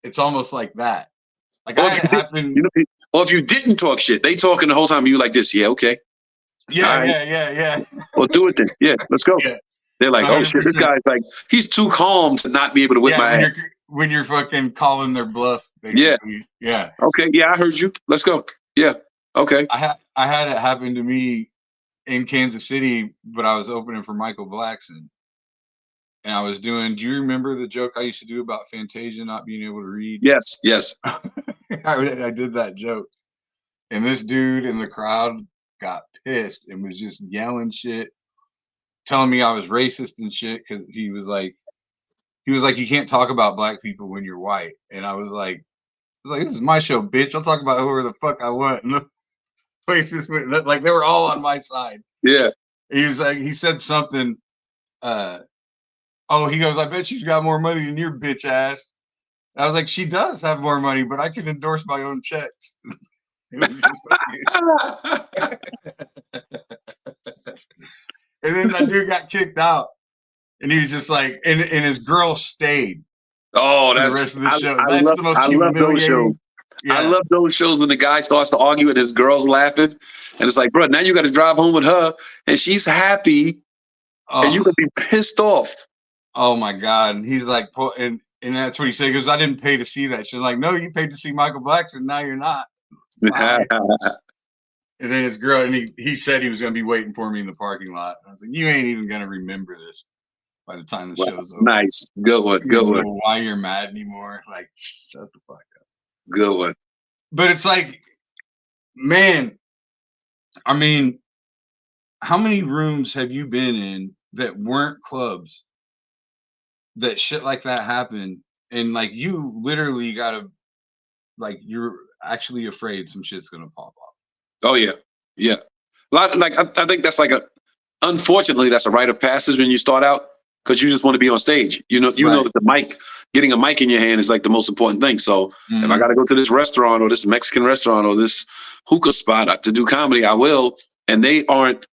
it's almost like that. Like, I had it happen. Or if you didn't talk shit, they talking the whole time, you like this. Yeah, okay. Yeah, right. Yeah. Well, do it then. Yeah, let's go. Yeah. They're like, 100%. Oh shit, this guy's like, he's too calm to not be able to whip my ass. When you're fucking calling their bluff. Basically. Yeah. Okay. Yeah, I heard you. Let's go. Yeah. Okay. I had it happen to me in Kansas City, but I was opening for Michael Blackson. And I was doing, do you remember the joke I used to do about Fantasia not being able to read? Yes. I did that joke. And this dude in the crowd got pissed and was just yelling shit, telling me I was racist and shit, because he was like, you can't talk about black people when you're white. And I was like, this is my show, bitch. I'll talk about whoever the fuck I want. And the place just went, like, they were all on my side. Yeah. He was like, he said something, he goes, I bet she's got more money than your bitch ass. And I was like, she does have more money, but I can endorse my own checks. And then that dude got kicked out, and he was just like, and his girl stayed. Oh, that's the rest of the show. That's the most humiliating. Yeah. I love those shows when the guy starts to argue and his girl's laughing, and it's like, bro, now you got to drive home with her, and she's happy, and you could be pissed off. Oh my God! And he's like, and that's what he said. He goes, I didn't pay to see that. She's like, no, you paid to see Michael Blackson. Now you're not. And then his girl, and he said he was going to be waiting for me in the parking lot. I was like, you ain't even going to remember this by the time the show's over. Nice. Good one. Good one. Know why you're mad anymore? Like, shut the fuck up. Good one. But it's like, man, I mean, how many rooms have you been in that weren't clubs that shit like that happened? And like, you literally got to, like, you're actually afraid some shit's going to pop off. Oh yeah, yeah. I think that's like unfortunately, that's a rite of passage when you start out, because you just want to be on stage. You know that getting a mic in your hand is like the most important thing. So if I got to go to this restaurant or this Mexican restaurant or this hookah spot to do comedy, I will. And they aren't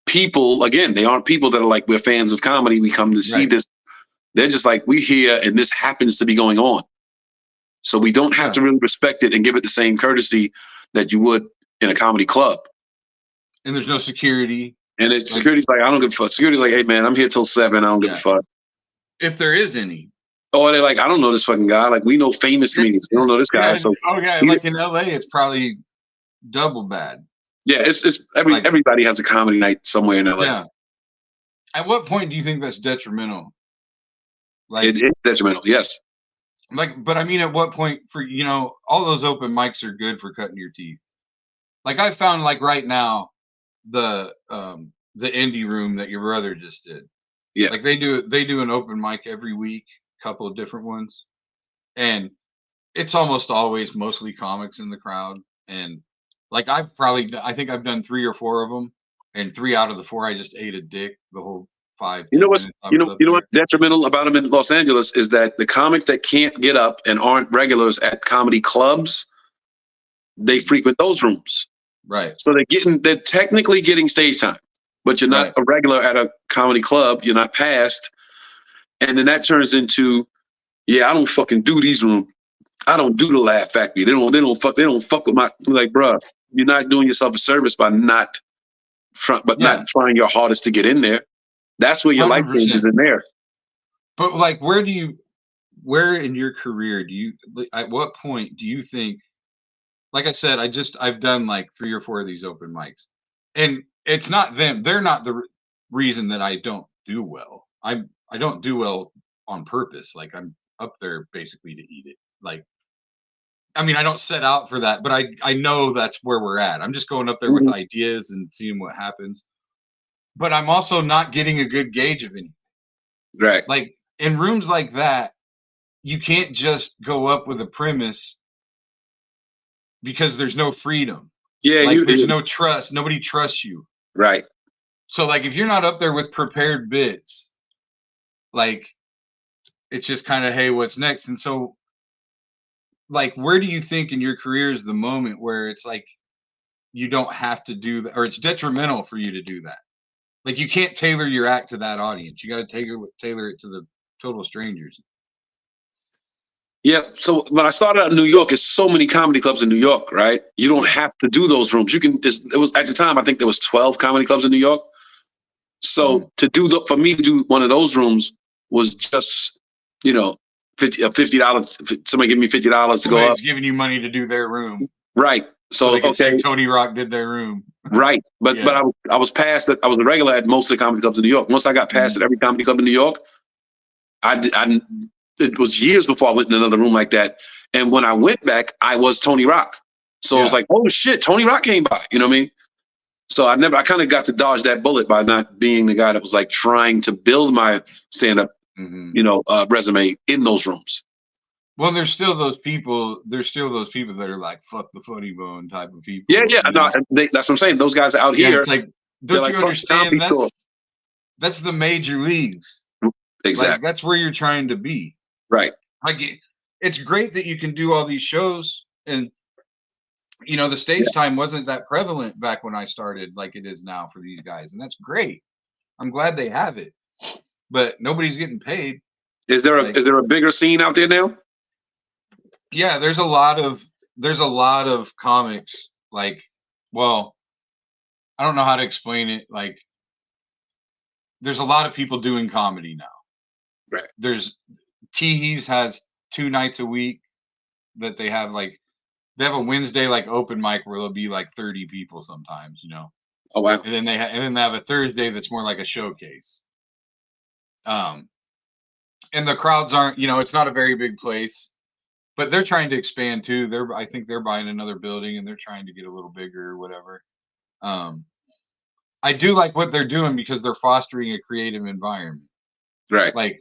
people. Again, they aren't people that are like, we're fans of comedy. We come to see this. They're just like, we here, and this happens to be going on. So we don't have to really respect it and give it the same courtesy that you would in a comedy club. And there's no security. And security's like, I don't give a fuck. Security's like, hey man, I'm here till 7. I don't give a fuck. If there is any. Or they're like, I don't know this fucking guy. Like, we know famous comedians. We don't know this guy. Like in LA, it's probably double bad. Yeah, it's everybody has a comedy night somewhere in LA. Yeah. At what point do you think that's detrimental? Like, it's detrimental, yes. Like, but I mean, at what point all those open mics are good for cutting your teeth. Like, I found, like, right now, the indie room that your brother just did. Yeah. Like, they do an open mic every week, couple of different ones. And it's almost always mostly comics in the crowd, and like I think I've done 3 or 4 of them, and 3 out of the 4 I just ate a dick the whole 5, You know 10 what's minutes I was up you know there. what's detrimental about them in Los Angeles is that the comics that can't get up and aren't regulars at comedy clubs, they frequent those rooms. Right. So they're technically getting stage time, but you're not Right. a regular at a comedy club. You're not passed, and then that turns into, yeah, I don't fucking do these rooms. I don't do the Laugh Factory. They don't fuck with my. I'm like, bruh, you're not doing yourself a service by not not trying your hardest to get in there. That's where your life changes 100%. in there. But like, where in your career at what point do you think, like I said, I've done like 3 or 4 of these open mics, and it's not them. They're not the reason that I don't do well. I don't do well on purpose. Like, I'm up there basically to eat it. Like, I mean, I don't set out for that, but I know that's where we're at. I'm just going up there with ideas and seeing what happens. But I'm also not getting a good gauge of anything. Right. Like, in rooms like that, you can't just go up with a premise because there's no freedom. Yeah. Like, there's no trust. Nobody trusts you. Right. So, like, if you're not up there with prepared bits, like, it's just kind of, hey, what's next? And so, like, where do you think in your career is the moment where it's like you don't have to do that, or it's detrimental for you to do that? Like, you can't tailor your act to that audience. You got to tailor it to the total strangers. Yeah. So when I started out in New York, there's so many comedy clubs in New York, right? You don't have to do those rooms. You can. It was at the time, I think there was 12 comedy clubs in New York. So for me to do one of those rooms was just, $50. Somebody give me $50 to go up. Somebody's giving you money to do their room. Right. So they can say Tony Rock did their room. Right. But I was past that. I was a regular at most of the comedy clubs in New York. Once I got past at every comedy club in New York, it was years before I went in another room like that. And when I went back, I was Tony Rock. So it was like, oh shit, Tony Rock came by. You know what I mean? So I kind of got to dodge that bullet by not being the guy that was like trying to build my stand-up, resume in those rooms. Well, there's still those people that are like, fuck the funny bone type of people. Yeah. No, that's what I'm saying. Those guys are out here. It's like, don't you understand? That's the major leagues. Exactly. Like, that's where you're trying to be. Right. Like, it's great that you can do all these shows, and the stage time wasn't that prevalent back when I started like it is now for these guys, and that's great. I'm glad they have it, but nobody's getting paid. Is there a bigger scene out there now? Yeah, there's a lot of comics. Like, well, I don't know how to explain it. Like, there's a lot of people doing comedy now. Right. There's Teehees has 2 nights a week that they have. Like, they have a Wednesday like open mic where there'll be like 30 people sometimes. Oh wow. And then they have a Thursday that's more like a showcase. And the crowds aren't. It's not a very big place. But they're trying to expand too. I think they're buying another building and they're trying to get a little bigger or whatever. I do like what they're doing because they're fostering a creative environment. Right. Like,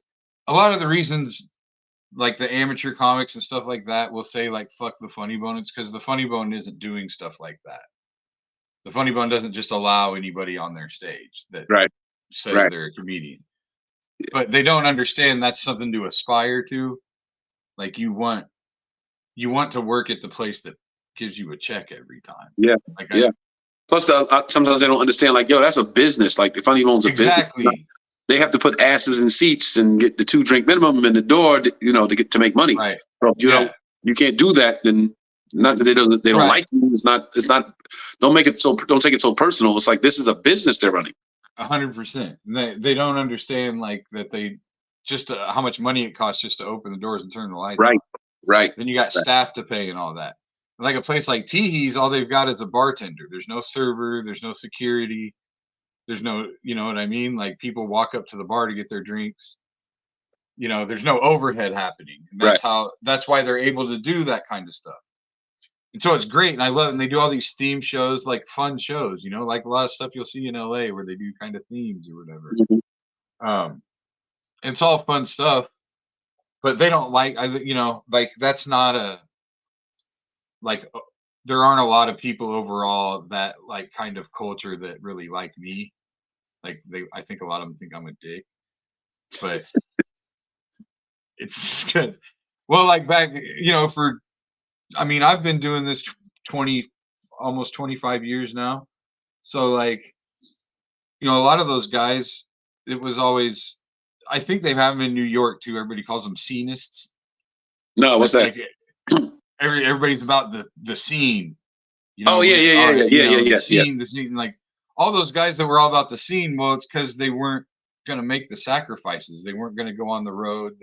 a lot of the reasons, like the amateur comics and stuff like that, will say like fuck the Funny Bone. It's because the Funny Bone isn't doing stuff like that. The Funny Bone doesn't just allow anybody on their stage that says they're a comedian. Yeah. But they don't understand that's something to aspire to. Like, you want to work at the place that gives you a check every time. Yeah. Plus, sometimes they don't understand, like, yo, that's a business. Like, the Funny Bone's a business. They have to put asses in seats and get the 2-drink minimum in the door, to make money. Right. So, you can't do that. Then, not that they don't like you. It's not. Don't take it so personal. It's like, this is a business they're running. 100%. They don't understand like that. They just how much money it costs just to open the doors and turn the lights on. Right. Then you got staff to pay and all that. Like a place like Teehees, all they've got is a bartender. There's no server. There's no security. There's no, you know what I mean? Like, people walk up to the bar to get their drinks. There's no overhead happening. And that's why they're able to do that kind of stuff. And so it's great. And I love it. And they do all these theme shows, like fun shows, like a lot of stuff you'll see in LA where they do kind of themes or whatever. Mm-hmm. It's all fun stuff. But they don't like, like, that's not like there aren't a lot of people overall that like kind of culture that really like me. Like I think a lot of them think I'm a dick, but it's just good. Well, like back, I've been doing this almost 25 years now. So like, a lot of those guys, it was always, I think they have them in New York too. Everybody calls them scenists. No, what's that? Like, everybody's about the scene. Yeah. The scene, like all those guys that were all about the scene. Well, it's because they weren't going to make the sacrifices. They weren't going to go on the road.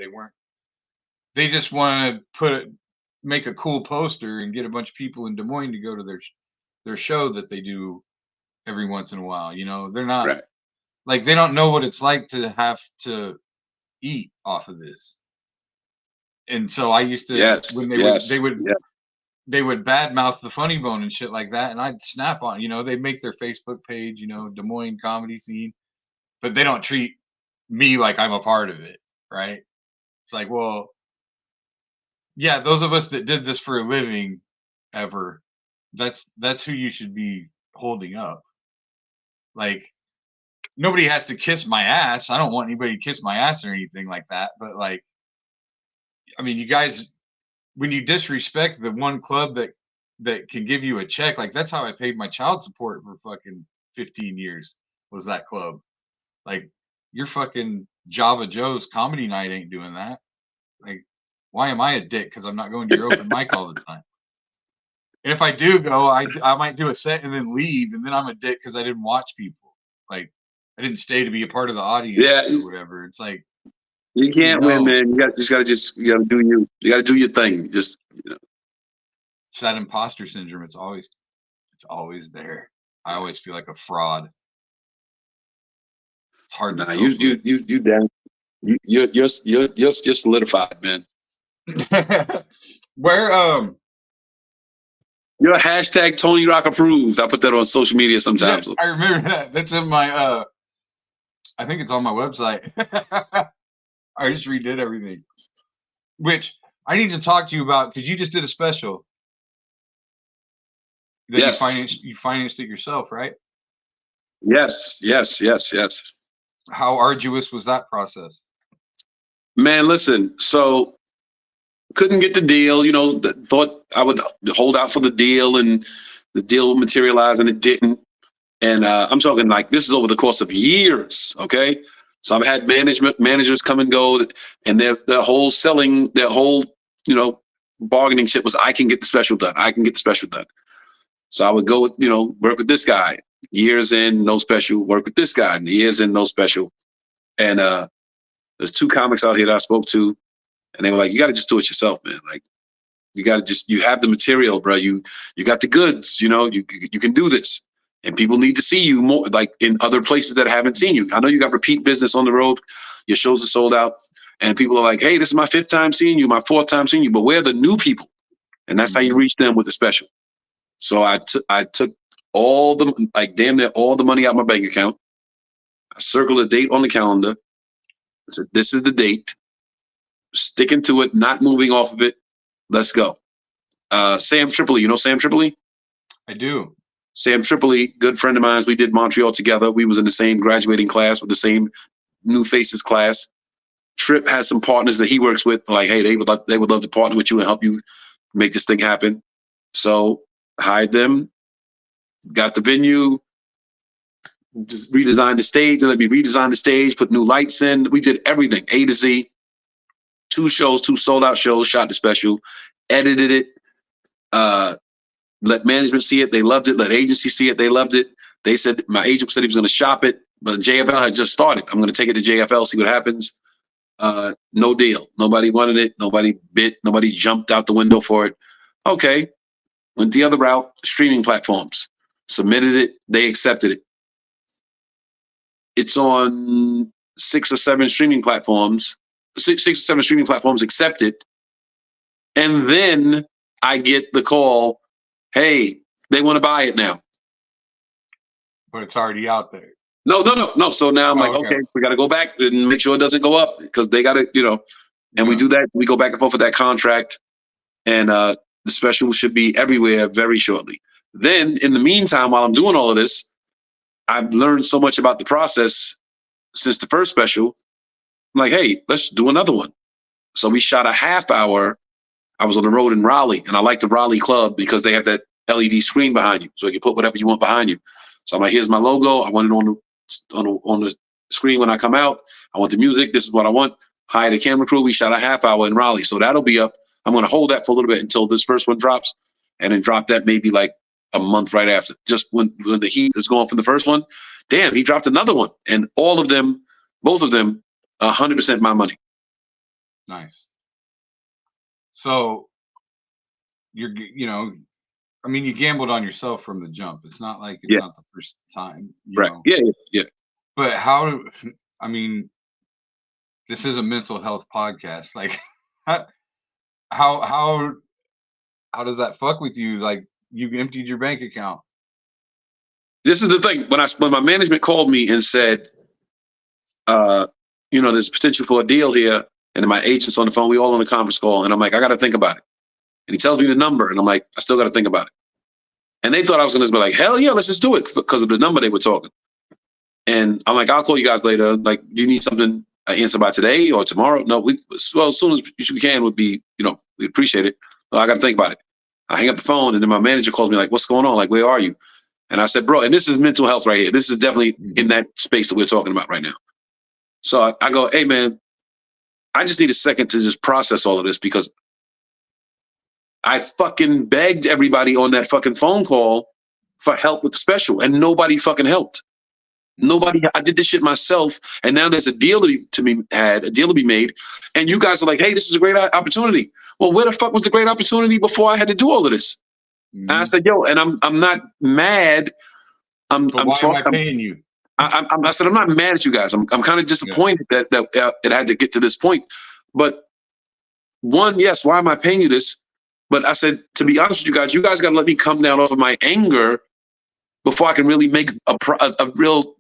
They just want to make a cool poster and get a bunch of people in Des Moines to go to their show that they do every once in a while. They're not right. Like, they don't know what it's like to have to eat off of this. And so I used to, when they would badmouth the Funny Bone and shit like that, and I'd snap on. They make their Facebook page, Des Moines comedy scene, but they don't treat me like I'm a part of it, right? It's like, well, yeah, those of us that did this for a living ever, that's who you should be holding up. Like, nobody has to kiss my ass. I don't want anybody to kiss my ass or anything like that. But like, I mean, you guys, when you disrespect the one club that can give you a check, like that's how I paid my child support for fucking 15 years, was that club. Like, your fucking Java Joe's comedy night ain't doing that. Like, why am I a dick? Because I'm not going to your open mic all the time. And if I do go, I might do a set and then leave, and then I'm a dick because I didn't watch people. Like, I didn't stay to be a part of the audience or whatever. It's like, you can't win, man. You gotta do you. You gotta do your thing. Just it's that imposter syndrome. It's always there. I always feel like a fraud. It's hard. Nah, you damn. You're solidified, man. Where you're hashtag Tony Rock approved. I put that on social media sometimes. I remember that. That's in my I think it's on my website. I just redid everything. Which I need to talk to you about, because you just did a special. That yes. You financed it yourself, right? Yes. How arduous was that process? Man, listen, so couldn't get the deal, thought I would hold out for the deal, and the deal materialized, and it didn't. And I'm talking like this is over the course of years, okay? So I've had managers come and go, and their whole bargaining shit was, I can get the special done. So I would go with, work with this guy, years in, no special, work with this guy, years in, no special. And there's two comics out here that I spoke to, and they were like, you got to just do it yourself, man. Like, you got to you have the material, bro. You got the goods, you can do this. And people need to see you more, like in other places that haven't seen you. I know you got repeat business on the road. Your shows are sold out. And people are like, hey, this is my 5th time seeing you, my 4th time seeing you. But we're the new people. And that's how you reach them with the special. So I took all the, like, damn near all the money out of my bank account. I circled a date on the calendar. I said, this is the date. Sticking to it, not moving off of it. Let's go. Sam Tripoli. You know Sam Tripoli? I do. Sam Tripoli, good friend of mine. We did Montreal together. We was in the same graduating class with the same new faces class. Trip has some partners that he works with. Like, hey, they would love to partner with you and help you make this thing happen. So hired them, got the venue, just redesigned the stage. They let me redesign the stage, put new lights in. We did everything, A to Z. 2 shows, 2 sold out shows, shot the special, edited it, let management see it. They loved it. Let agency see it. They loved it. They said, my agent said he was going to shop it, but JFL had just started. I'm going to take it to JFL, see what happens. No deal. Nobody wanted it. Nobody bit. Nobody jumped out the window for it. Okay. Went the other route, streaming platforms. Submitted it. They accepted it. It's on 6 or 7 streaming platforms. 6 or 7 streaming platforms accept it. And then I get the call, hey, they want to buy it now. But it's already out there. No. So now I'm like, okay, we got to go back and make sure it doesn't go up, because they got to, and we do that. We go back and forth with that contract. And The special should be everywhere very shortly. Then, in the meantime, while I'm doing all of this, I've learned so much about the process since the first special. I'm like, hey, let's do another one. So we shot a half hour. I was on the road in Raleigh, and I like the Raleigh Club because they have that LED screen behind you, so you can put whatever you want behind you. So I'm like, here's my logo. I want it on the screen when I come out. I want the music. This is what I want. Hire the camera crew. We shot a half hour in Raleigh, so that'll be up. I'm going to hold that for a little bit until this first one drops, and then drop that maybe like a month right after. Just when the heat is going from the first one. Damn, he dropped another one, and all of them, both of them, 100% my money. Nice. So you gambled on yourself from the jump. It's not like it's not the first time. You know? Yeah. But this is a mental health podcast. Like, how does that fuck with you? Like, you emptied your bank account. This is the thing. When my management called me and said, there's potential for a deal here, and then my agent's on the phone, we all on a conference call, and I'm like, I got to think about it. And he tells me the number, and I'm like, I still got to think about it. And they thought I was going to be like, hell yeah, let's just do it because of the number they were talking. And I'm like, I'll call you guys later. Like, do you need something answered by today or tomorrow? No, as soon as you can would be, we appreciate it. Well, I got to think about it. I hang up the phone, and then my manager calls me like, what's going on? Like, where are you? And I said, bro, and this is mental health right here. This is definitely in that space that we're talking about right now. So I go, hey, man, I just need a second to just process all of this because I fucking begged everybody on that fucking phone call for help with the special, and nobody fucking helped. Nobody. I did this shit myself, and now there's a deal to be made, and you guys are like, hey, this is a great opportunity. Well, where the fuck was the great opportunity before I had to do all of this? Mm-hmm. And I said, yo, and I'm not mad. Why am I paying you? I said, I'm not mad at you guys. I'm kind of disappointed that it had to get to this point. But one, yes, why am I paying you this? But I said, to be honest with you guys got to let me come down off of my anger before I can really make a real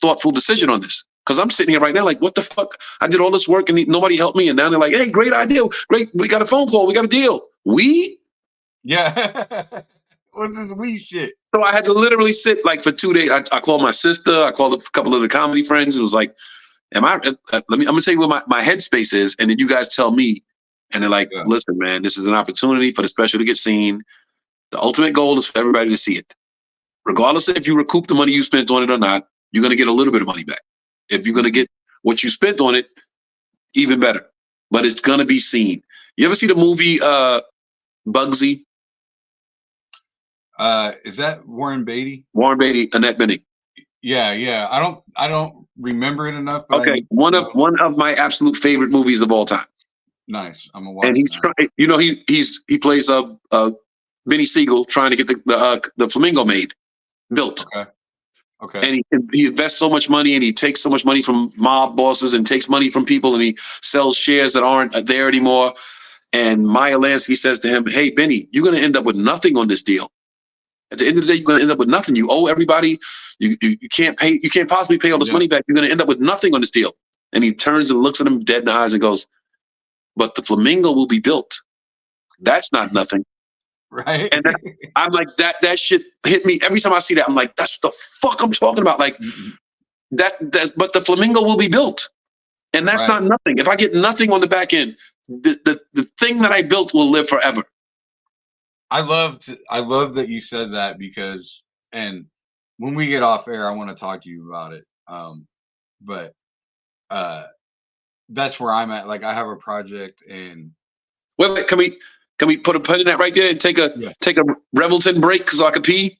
thoughtful decision on this. Because I'm sitting here right now like, what the fuck? I did all this work and nobody helped me. And now they're like, hey, great idea. Great. We got a phone call. We got a deal. We? Yeah. What's this we shit? So I had to literally sit like for 2 days. I called my sister. I called a couple of the comedy friends. It was like, I'm going to tell you what my headspace is. And then you guys tell me. And they're like, listen, man, this is an opportunity for the special to get seen. The ultimate goal is for everybody to see it. Regardless of if you recoup the money you spent on it or not, you're going to get a little bit of money back. If you're going to get what you spent on it, even better. But it's going to be seen. You ever see the movie Bugsy? Is that Warren Beatty? Warren Beatty, Annette Bening. Yeah. I don't remember it enough. But okay, one of my absolute favorite movies of all time. Nice. I'm a watch. And he's trying. He plays Benny Siegel trying to get the flamingo built. Okay. And he invests so much money, and he takes so much money from mob bosses, and takes money from people, and he sells shares that aren't there anymore. And Meyer Lansky says to him, "Hey, Benny, you're going to end up with nothing on this deal. At the end of the day, you're going to end up with nothing. You owe everybody. You can't pay. You can't possibly pay all this money back. You're going to end up with nothing on this deal." And he turns and looks at him dead in the eyes and goes, "But the flamingo will be built. That's not nothing." Right. And I'm like, that shit hit me every time I see that. I'm like, that's the fuck I'm talking about. Like that, but the flamingo will be built. And that's not nothing. If I get nothing on the back end, the thing that I built will live forever. I love that you said that because, and when we get off air, I want to talk to you about it. But that's where I'm at. Like, I have a project, and wait, can we put a pin in that right there and take a Revelton break so I can pee?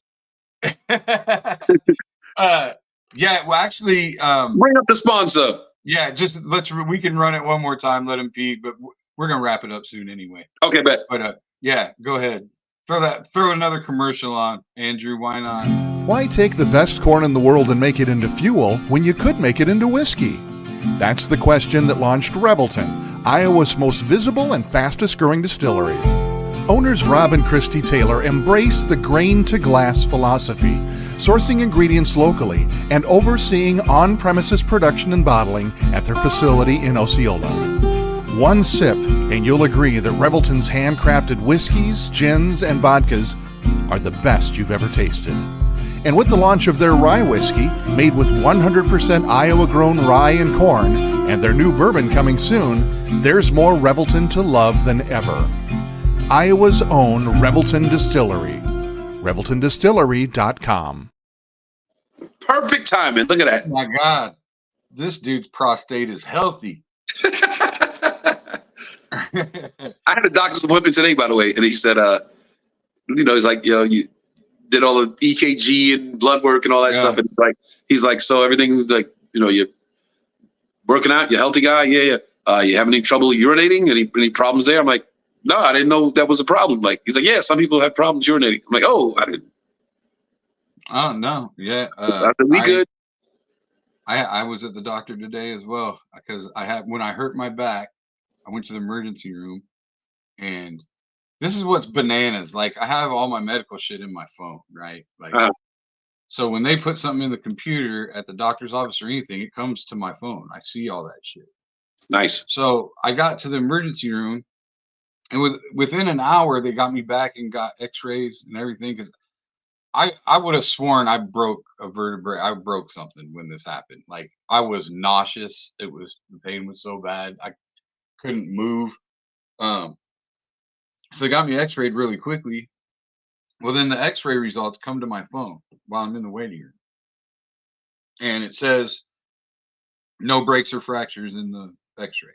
Yeah, well, actually, bring up the sponsor. Yeah, just we can run it one more time, let him pee, but we're gonna wrap it up soon anyway. Okay, bet. But yeah, go ahead. Throw another commercial on, Andrew. Why not? Why take the best corn in the world and make it into fuel when you could make it into whiskey? That's the question that launched Revelton, Iowa's most visible and fastest growing distillery. Owners Rob and Christy Taylor embrace the grain-to-glass philosophy, sourcing ingredients locally and overseeing on-premises production and bottling at their facility in Osceola. One sip, and you'll agree that Revelton's handcrafted whiskeys, gins, and vodkas are the best you've ever tasted. And with the launch of their rye whiskey, made with 100% Iowa-grown rye and corn, and their new bourbon coming soon, there's more Revelton to love than ever. Iowa's own Revelton Distillery. ReveltonDistillery.com. Perfect timing. Look at that. My God, this dude's prostate is healthy. I had a doctor's appointment today, by the way, and he said, he's like, you did all the EKG and blood work and all that stuff, and he's like, so everything's like, you're working out, you're a healthy guy, yeah. You have any trouble urinating? Any problems there? I'm like, no, I didn't know that was a problem. Like, he's like, yeah, some people have problems urinating. I'm like, oh, I didn't. Oh no, yeah. I said, we good. I was at the doctor today as well because when I hurt my back, I went to the emergency room, and this is what's bananas. Like, I have all my medical shit in my phone, right? Like, so when they put something in the computer at the doctor's office or anything, it comes to my phone. I see all that shit. Nice. So I got to the emergency room, and within an hour, they got me back and got X-rays and everything because I would have sworn I broke a vertebrae. I broke something when this happened. Like, I was nauseous. The pain was so bad. I couldn't move. So they got me X-rayed really quickly. Well, then the X-ray results come to my phone while I'm in the waiting room. And it says no breaks or fractures in the X-ray.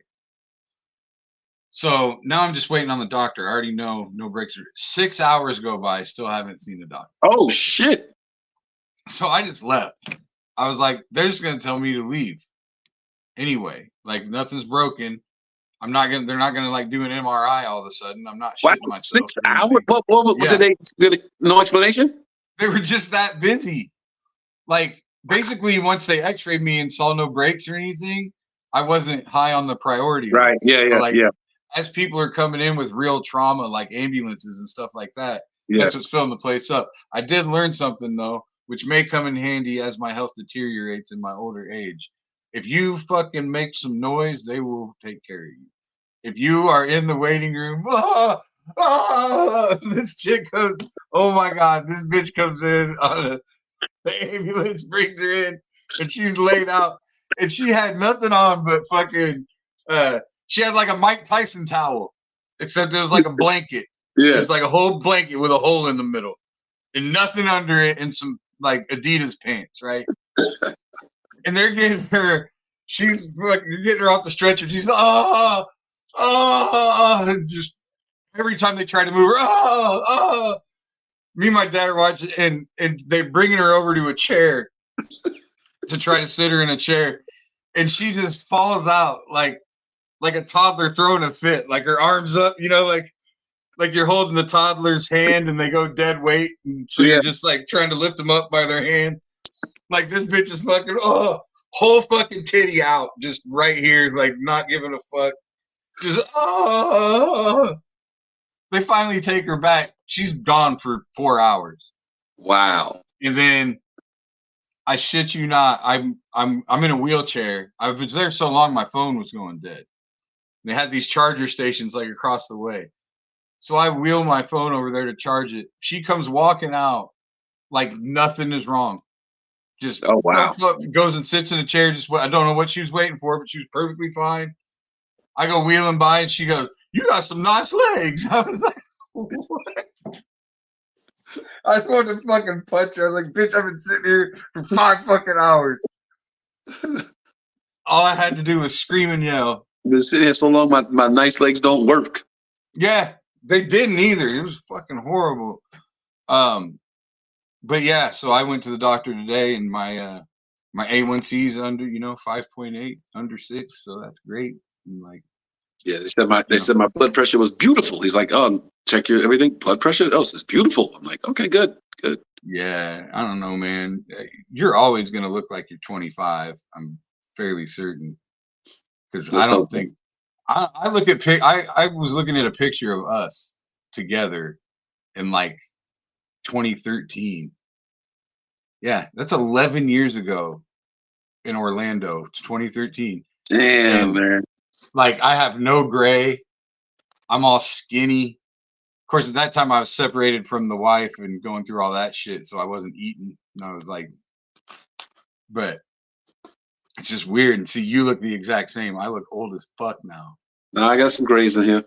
So now I'm just waiting on the doctor. I already know no breaks. 6 hours go by, still haven't seen the doctor. Oh, shit. So I just left. I was like, they're just going to tell me to leave. Anyway, like, nothing's broken. They're not going to like do an MRI all of a sudden. I'm not shitting myself. 6 hours? What no explanation? They were just that busy. Like, basically, once they x-rayed me and saw no breaks or anything, I wasn't high on the priority Right. list. Yeah. So, as people are coming in with real trauma, like ambulances and stuff like that, that's what's filling the place up. I did learn something, though, which may come in handy as my health deteriorates in my older age. If you fucking make some noise, they will take care of you. If you are in the waiting room, this chick comes, oh my God, this bitch comes in on the ambulance, brings her in, and she's laid out, and she had nothing on but fucking, she had like a Mike Tyson towel, except it was like a blanket. Yeah. It's like a whole blanket with a hole in the middle and nothing under it and some like Adidas pants, right? And they're getting her, she's fucking getting her off the stretcher. She's just every time they try to move her, me and my dad are watching, and they're bringing her over to a chair to try to sit her in a chair, and she just falls out like a toddler throwing a fit, like her arms up, like you're holding the toddler's hand and they go dead weight, and so you're just like trying to lift them up by their hand. Like, this bitch is fucking whole fucking titty out, just right here, like not giving a fuck. Just they finally take her back. She's gone for 4 hours. Wow. And then I shit you not, I'm in a wheelchair. I was there so long my phone was going dead. They had these charger stations like across the way. So I wheel my phone over there to charge it. She comes walking out like nothing is wrong. Just goes and sits in a chair. I don't know what she was waiting for, but she was perfectly fine. I go wheeling by and she goes, "You got some nice legs." I was like, what? I just wanted to fucking punch her. I was like, bitch, I've been sitting here for 5 fucking hours. All I had to do was scream and yell. I've been sitting here so long, my nice legs don't work. Yeah, they didn't either. It was fucking horrible. But yeah, so I went to the doctor today, and my A1C is under 5.8, under 6, so that's great. And like, yeah, they said my blood pressure was beautiful. He's like, oh, check your everything, blood pressure. Oh, it's beautiful. I'm like, okay, good. Yeah, I don't know, man. You're always gonna look like you're 25. I'm fairly certain, because I don't think I look at I was looking at a picture of us together in like 2013. Yeah, that's 11 years ago in Orlando. It's 2013. Damn, man. Like I have no gray. I'm all skinny. Of course, at that time I was separated from the wife and going through all that shit, so I wasn't eating. And I was like, but it's just weird. And see, you look the exact same. I look old as fuck now. Now I got some grays in here.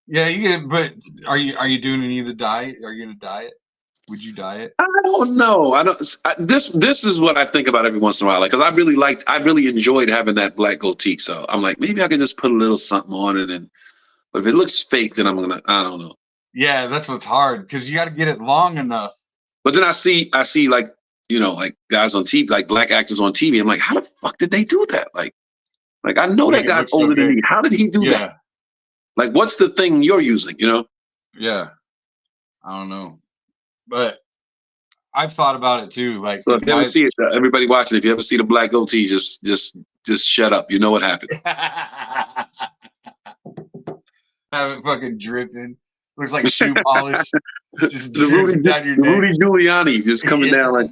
Yeah, you get. But are you doing any of the diet? Are you gonna diet? Would you diet? I don't know. This is what I think about every once in a while. Like, cause I really enjoyed having that black goatee. So I'm like, maybe I could just put a little something on it. But if it looks fake, then I don't know. Yeah, that's what's hard because you got to get it long enough. But then I see like, like guys on TV, like black actors on TV. I'm like, how the fuck did they do that? Like I know that guy's older than me. How did he do that? Like, what's the thing you're using? Yeah, I don't know. But I've thought about it too. Like, so if you ever see it, everybody watching, if you ever see the black goatee, just shut up. You know what happened. Have it fucking dripping. Looks like shoe polish. Just the Rudy Giuliani just coming down like.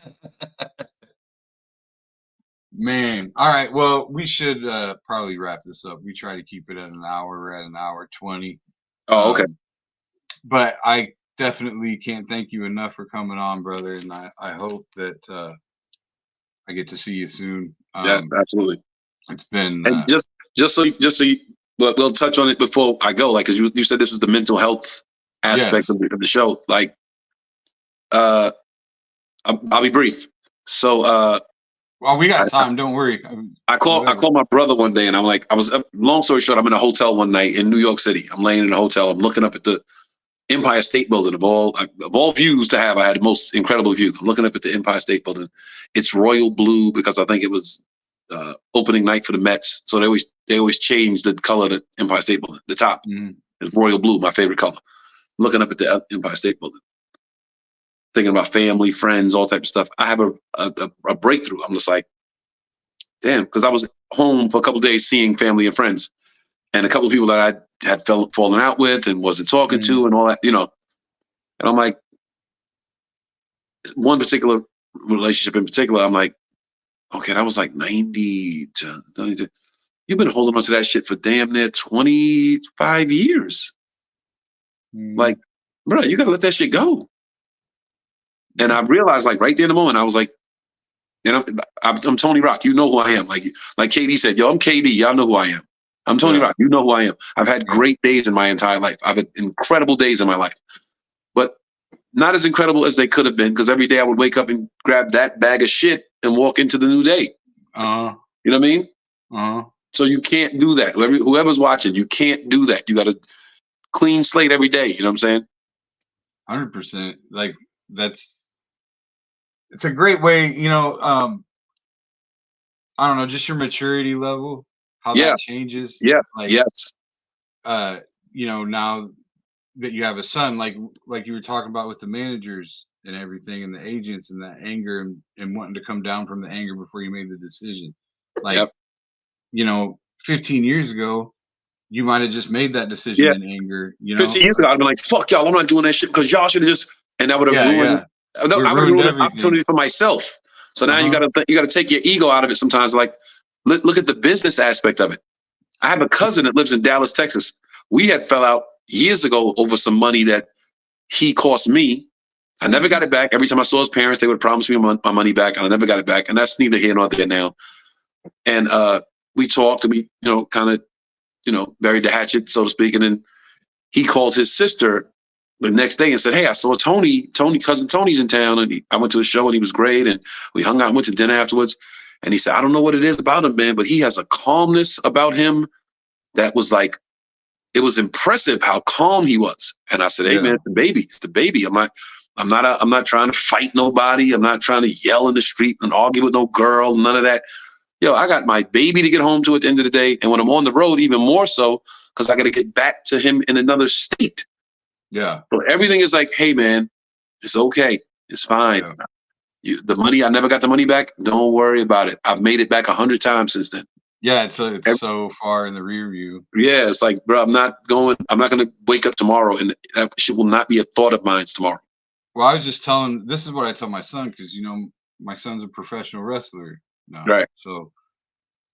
Man, all right. Well, we should probably wrap this up. We try to keep it at an hour. We're at an hour 20. Oh, okay. But I definitely can't thank you enough for coming on, brother. And I hope that I get to see you soon. Yeah, absolutely. It's been and just so you, we'll touch on it before I go. Like, because you said this was the mental health aspect of the show. Like, I'll be brief. So, well, we got time. Don't worry. I called my brother one day, and I'm like, long story short, I'm in a hotel one night in New York City. I'm laying in a hotel. I'm looking up at the Empire State Building. Of all views to have, I had the most incredible view. I'm looking up at the Empire State Building. It's royal blue because I think it was opening night for the Mets. So they always change the color of the Empire State Building. The top is royal blue, my favorite color. I'm looking up at the Empire State Building, thinking about family, friends, all type of stuff. I have a breakthrough. I'm just like, damn, because I was home for a couple of days seeing family and friends, and a couple of people that I had fallen out with and wasn't talking to and all that, And I'm like, one particular relationship in particular, I'm like, okay, that was like 90 to 92. You've been holding on to that shit for damn near 25 years. Like, bro, you gotta let that shit go. And I realized, like, right there in the moment, I was like, I'm Tony Rock. You know who I am. Like KD said, yo, I'm KD. Y'all know who I am. I'm Tony Rock. You know who I am. I've had great days in my entire life. I've had incredible days in my life, but not as incredible as they could have been, because every day I would wake up and grab that bag of shit and walk into the new day. You know what I mean? So you can't do that. Whoever's watching, you can't do that. You got to clean slate every day. You know what I'm saying? 100%. Like, it's a great way, I don't know, just your maturity level, how that changes. Yeah. Like, yes. Now that you have a son, like you were talking about with the managers and everything and the agents and that anger and wanting to come down from the anger before you made the decision. Like, 15 years ago, you might have just made that decision in anger. 15 years ago, I'd been like, fuck y'all, I'm not doing that shit because y'all should have just, and that would have ruined. I would have ruined an opportunity for myself. So now you gotta take your ego out of it sometimes. Like, look at the business aspect of it. I have a cousin that lives in Dallas, Texas. We had fell out years ago over some money that he cost me. I never got it back. Every time I saw his parents, they would promise me my money back, and I never got it back. And that's neither here nor there now. And we talked, and we kind of buried the hatchet, so to speak. And then he called his sister the next day and said, hey, I saw cousin Tony's in town, and I went to a show and he was great, and we hung out and went to dinner afterwards. And he said, I don't know what it is about him, man, but he has a calmness about him that was like, it was impressive how calm he was. And I said, hey, man, it's the baby. I'm not trying to fight nobody. I'm not trying to yell in the street and argue with no girl, none of that. I got my baby to get home to at the end of the day. And when I'm on the road, even more so, because I got to get back to him in another state. Yeah. So everything is like, hey, man, it's okay. It's fine. Yeah. The money, I never got the money back. Don't worry about it. I've made it back 100 times since then. Yeah, it's so far in the rear view. Yeah, it's like, bro, I'm not going to wake up tomorrow and that shit will not be a thought of mine tomorrow. Well, I was just this is what I tell my son, because, my son's a professional wrestler now. Right. So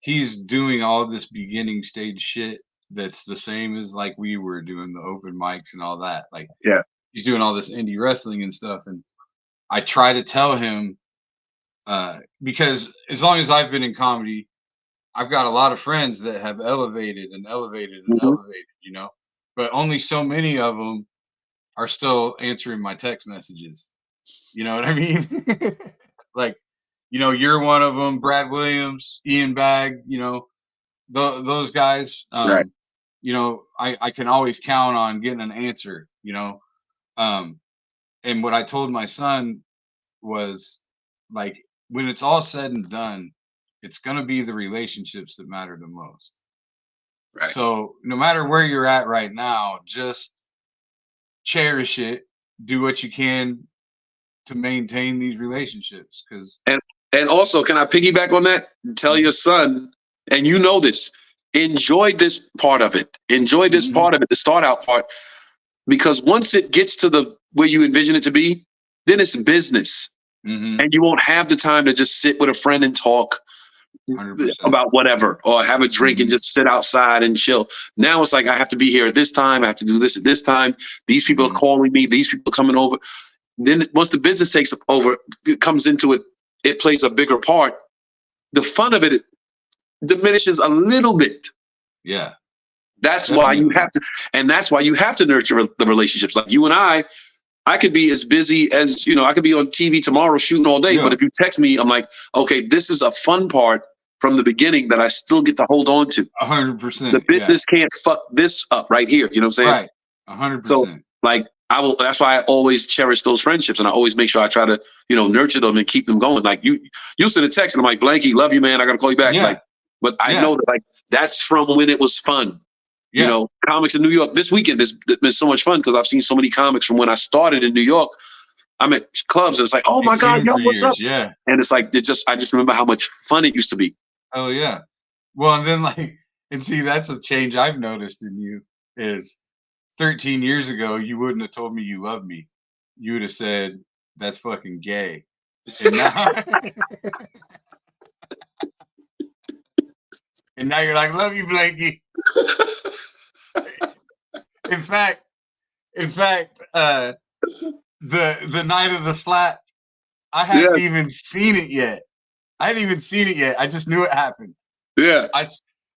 he's doing all this beginning stage shit that's the same as like we were doing the open mics and all that. Like, Yeah. he's doing all this indie wrestling and stuff. And I try to tell him, because as long as I've been in comedy, I've got a lot of friends that have elevated and elevated and elevated, you know, but only so many of them are still answering my text messages. You know what I mean? Like, you know, you're one of them, Brad Williams, Ian Bagg, you know, those guys, Right. you know, I can always count on getting an answer, you know. And what I told my son was, like, when it's all said and done, it's going to be the relationships that matter the most. Right. So no matter where you're at right now, just cherish it, do what you can to maintain these relationships. Because And also, can I piggyback on that? Tell your son, and you know this, enjoy this part of it. Enjoy this part of it, the start out part, because once it gets to the where you envision it to be, then it's business. And you won't have the time to just sit with a friend and talk 100%. about whatever, or have a drink and just sit outside and chill. Now it's like, I have to be here at this time. I have to do this at this time. These people are calling me. These people are coming over. Then once the business takes over, it comes into it, it plays a bigger part. The fun of it diminishes a little bit. Yeah. That's why you have to, and that's why you have to nurture the relationships. Like you and I could be as busy as, you know, I could be on TV tomorrow shooting all day. Yeah. But if you text me, I'm like, okay, this is a fun part from the beginning that I still get to hold on to. 100%. The business can't fuck this up right here. You know what I'm saying? Right. 100%. So like, that's why I always cherish those friendships, and I always make sure I try to, you know, nurture them and keep them going. Like you'll send a text and I'm like, Blanky, love you, man. I got to call you back. Yeah. Like, but I know that like, that's from when it was fun. Yeah. You know, comics in New York this weekend has been so much fun because I've seen so many comics from when I started in New York. I'm at clubs and it's like, oh my God, yo, what's up? Yeah. And it's like, I just remember how much fun it used to be. Oh yeah. Well, and then like, and see, that's a change I've noticed in you is 13 years ago, you wouldn't have told me you loved me. You would have said, that's fucking gay. And now, and now you're like, love you, Blanky. In fact, the night of the slap, I hadn't even seen it yet. I just knew it happened. Yeah.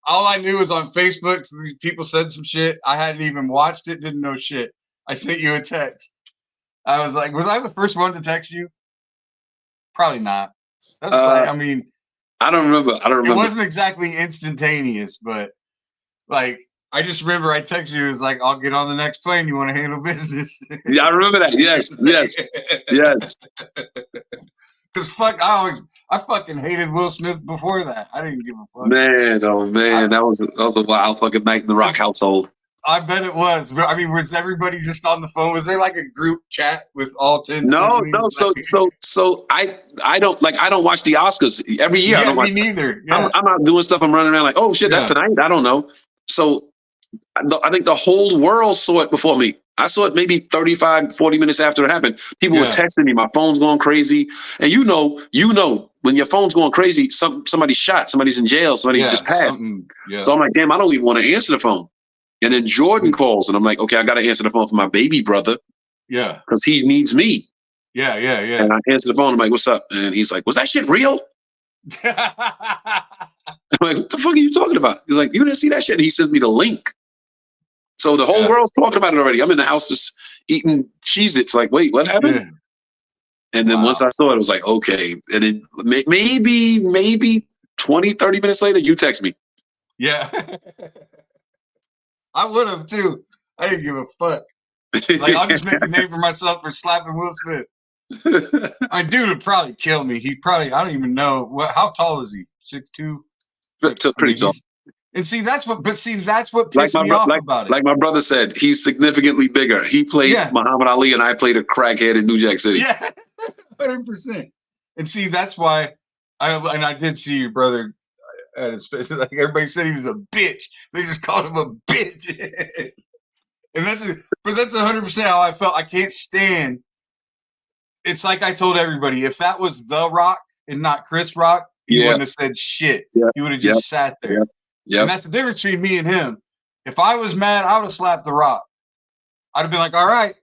All I knew was on Facebook, so these people said some shit. I hadn't even watched it, didn't know shit. I sent you a text. I was like, was I the first one to text you? Probably not. I mean, I don't remember. It wasn't exactly instantaneous, but like, I just remember I texted you. It was like, I'll get on the next plane. You want to handle business? Yeah, I remember that. Yes. Because I fucking hated Will Smith before that. I didn't give a fuck. Man, that was a wild fucking night in the Rock household. I bet it was. I mean, was everybody just on the phone? Was there like a group chat with all 10? No. siblings? So I don't watch the Oscars every year. Yeah, I don't watch, me neither. Yeah. I'm not doing stuff. I'm running around like, oh shit, that's tonight. I don't know. So I think the whole world saw it before me. I saw it maybe 35, 40 minutes after it happened. People were texting me. My phone's going crazy. And you know, when your phone's going crazy, somebody's shot, somebody's in jail, somebody just passed. So I'm like, damn, I don't even want to answer the phone. And then Jordan calls and I'm like, okay, I got to answer the phone for my baby brother. Yeah. Because he needs me. Yeah. And I answer the phone. I'm like, what's up? And he's like, was that shit real? I'm like, what the fuck are you talking about? He's like, you didn't see that shit? And he sends me the link. So the whole world's talking about it already. I'm in the house just eating Cheez-Its. Like, wait, what happened? Yeah. And then once I saw it, I was like, okay. And then maybe 20, 30 minutes later, you text me. Yeah. I would have too. I didn't give a fuck. Like, I'll just make a name for myself for slapping Will Smith. My dude would probably kill me. I don't even know how tall is he? 6'2"? Pretty tall. And see, that's what pissed me off about it. Like my brother said, he's significantly bigger. He played Muhammad Ali and I played a crackhead in New Jack City. Yeah, 100%. And see, that's why I did see your brother at his space. Like, everybody said he was a bitch. They just called him a bitch. And that's 100% how I felt. I can't stand. It's like I told everybody, if that was The Rock and not Chris Rock, he Yeah. wouldn't have said shit. Yeah. He would have just sat there. Yep. And that's the difference between me and him. If I was mad, I would have slapped The Rock. I'd have been like, all right,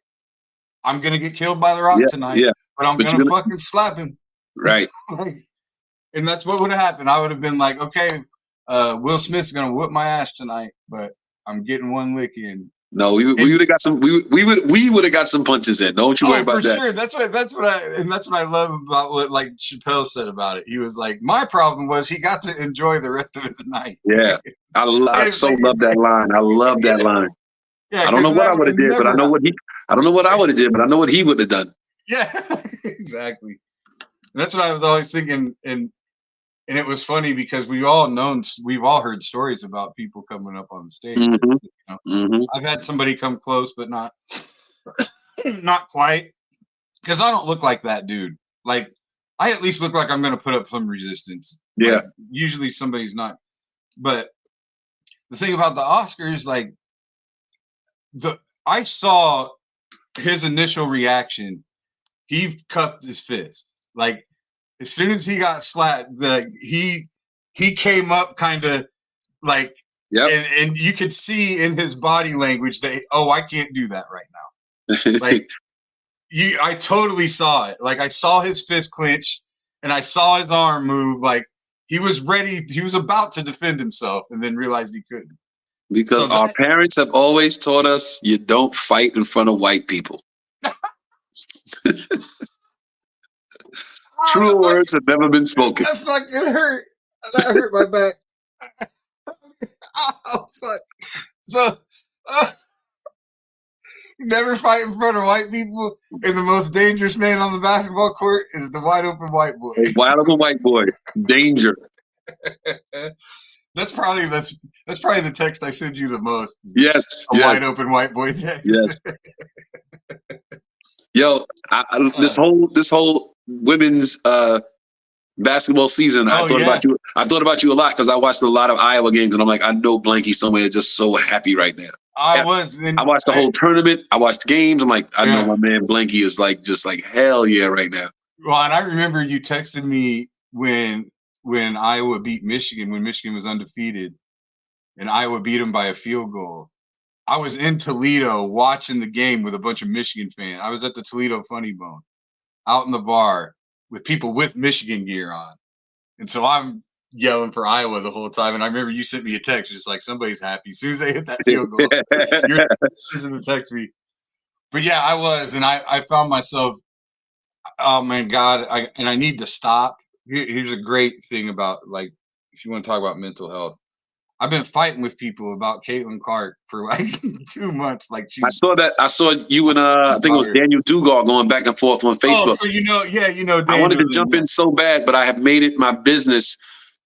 I'm going to get killed by The Rock tonight, but I'm going to fucking slap him. Right. And that's what would have happened. I would have been like, okay, Will Smith's going to whoop my ass tonight, but I'm getting one lick in. No, we would have got some. We would have got some punches in. Don't you worry about that. For sure. That's what I love about what like Chappelle said about it. He was like, my problem was he got to enjoy the rest of his night. Yeah, I so love that line. I love that line. Yeah, I don't know what I would have did, but I know what he. I don't know what I would have did, but I know what he would have done. Yeah, exactly. And that's what I was always thinking, and it was funny because we've all heard stories about people coming up on the stage. Mm-hmm. You know? Mm-hmm. I've had somebody come close, but not quite, because I don't look like that dude. Like, I at least look like I'm going to put up some resistance. Yeah. Like, usually somebody's not. But the thing about the Oscars, like, I saw his initial reaction. He cupped his fist. Like, as soon as he got slapped, he came up kind of like, and you could see in his body language that, oh, I can't do that right now. Like, I totally saw it. Like, I saw his fist clench and I saw his arm move. Like, he was ready. He was about to defend himself and then realized he couldn't. Because our parents have always taught us you don't fight in front of white people. True words have never been spoken. That fucking hurt. That hurt my back. Oh, fuck. So, never fight in front of white people, and the most dangerous man on the basketball court is the wide open white boy. Wide open white boy. Danger. That's probably the text I send you the most. Yes. Wide open white boy text. Yes. Yo, this whole women's basketball season, I thought about you. I thought about you a lot because I watched a lot of Iowa games, and I'm like, I know Blanky somewhere just so happy right now. I watched the whole tournament. I watched games. I'm like, I know my man Blanky is like just like hell yeah right now. Well, and I remember you texted me when Iowa beat Michigan, when Michigan was undefeated, and Iowa beat them by a field goal. I was in Toledo watching the game with a bunch of Michigan fans. I was at the Toledo Funny Bone, out in the bar with people with Michigan gear on. And so I'm yelling for Iowa the whole time. And I remember you sent me a text just like, somebody's happy. As soon as they hit that field goal, you're just going to text me. But yeah, I was. And I found myself, oh, man, God, I need to stop. Here's a great thing about, like, if you want to talk about mental health. I've been fighting with people about Caitlin Clark for like 2 months. Like, I saw you and I think it was Daniel Dugal going back and forth on Facebook. Oh, so Daniel. I wanted to jump in so bad, but I have made it my business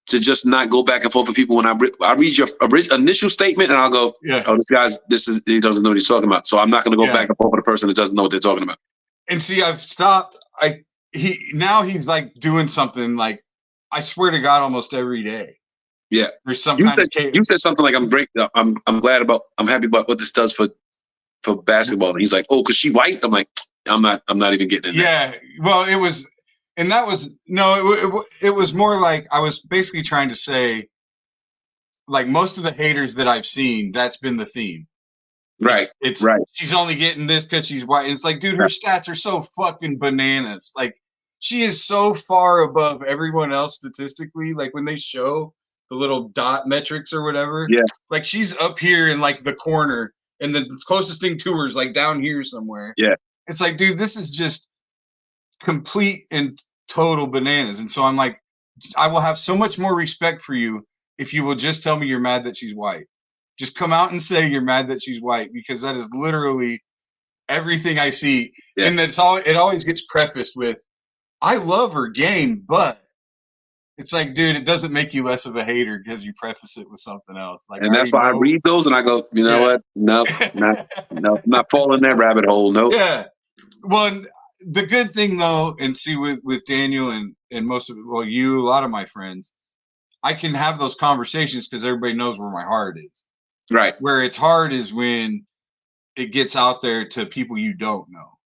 to just not go back and forth with people. When I read your initial statement and I'll go, oh, he doesn't know what he's talking about. So I'm not going to go back and forth with a person that doesn't know what they're talking about. And see, I've stopped. He's like doing something like, I swear to God, almost every day. Yeah, there's some you said something like, I'm happy about what this does for basketball. And he's like, oh, because she white. I'm like, I'm not even getting in there. Yeah, well, it was more like I was basically trying to say, like, most of the haters that I've seen, that's been the theme. Right. It's right. She's only getting this because she's white. And it's like, dude, her stats are so fucking bananas. Like, she is so far above everyone else statistically. Like, when they show the little dot metrics or whatever. Yeah. Like, she's up here in like the corner and the closest thing to her is like down here somewhere. Yeah. It's like, dude, this is just complete and total bananas. And so I'm like, I will have so much more respect for you if you will just tell me you're mad that she's white. Just come out and say you're mad that she's white, because that is literally everything I see. Yeah. And it always gets prefaced with, I love her game, but it's like, dude, it doesn't make you less of a hater because you preface it with something else. Like, and that's why I read those and I go, you know what? No, not falling that rabbit hole. No. Yeah. Well, the good thing though, and see with Daniel and most of it, well, a lot of my friends, I can have those conversations because everybody knows where my heart is. Right. Where it's hard is when it gets out there to people you don't know.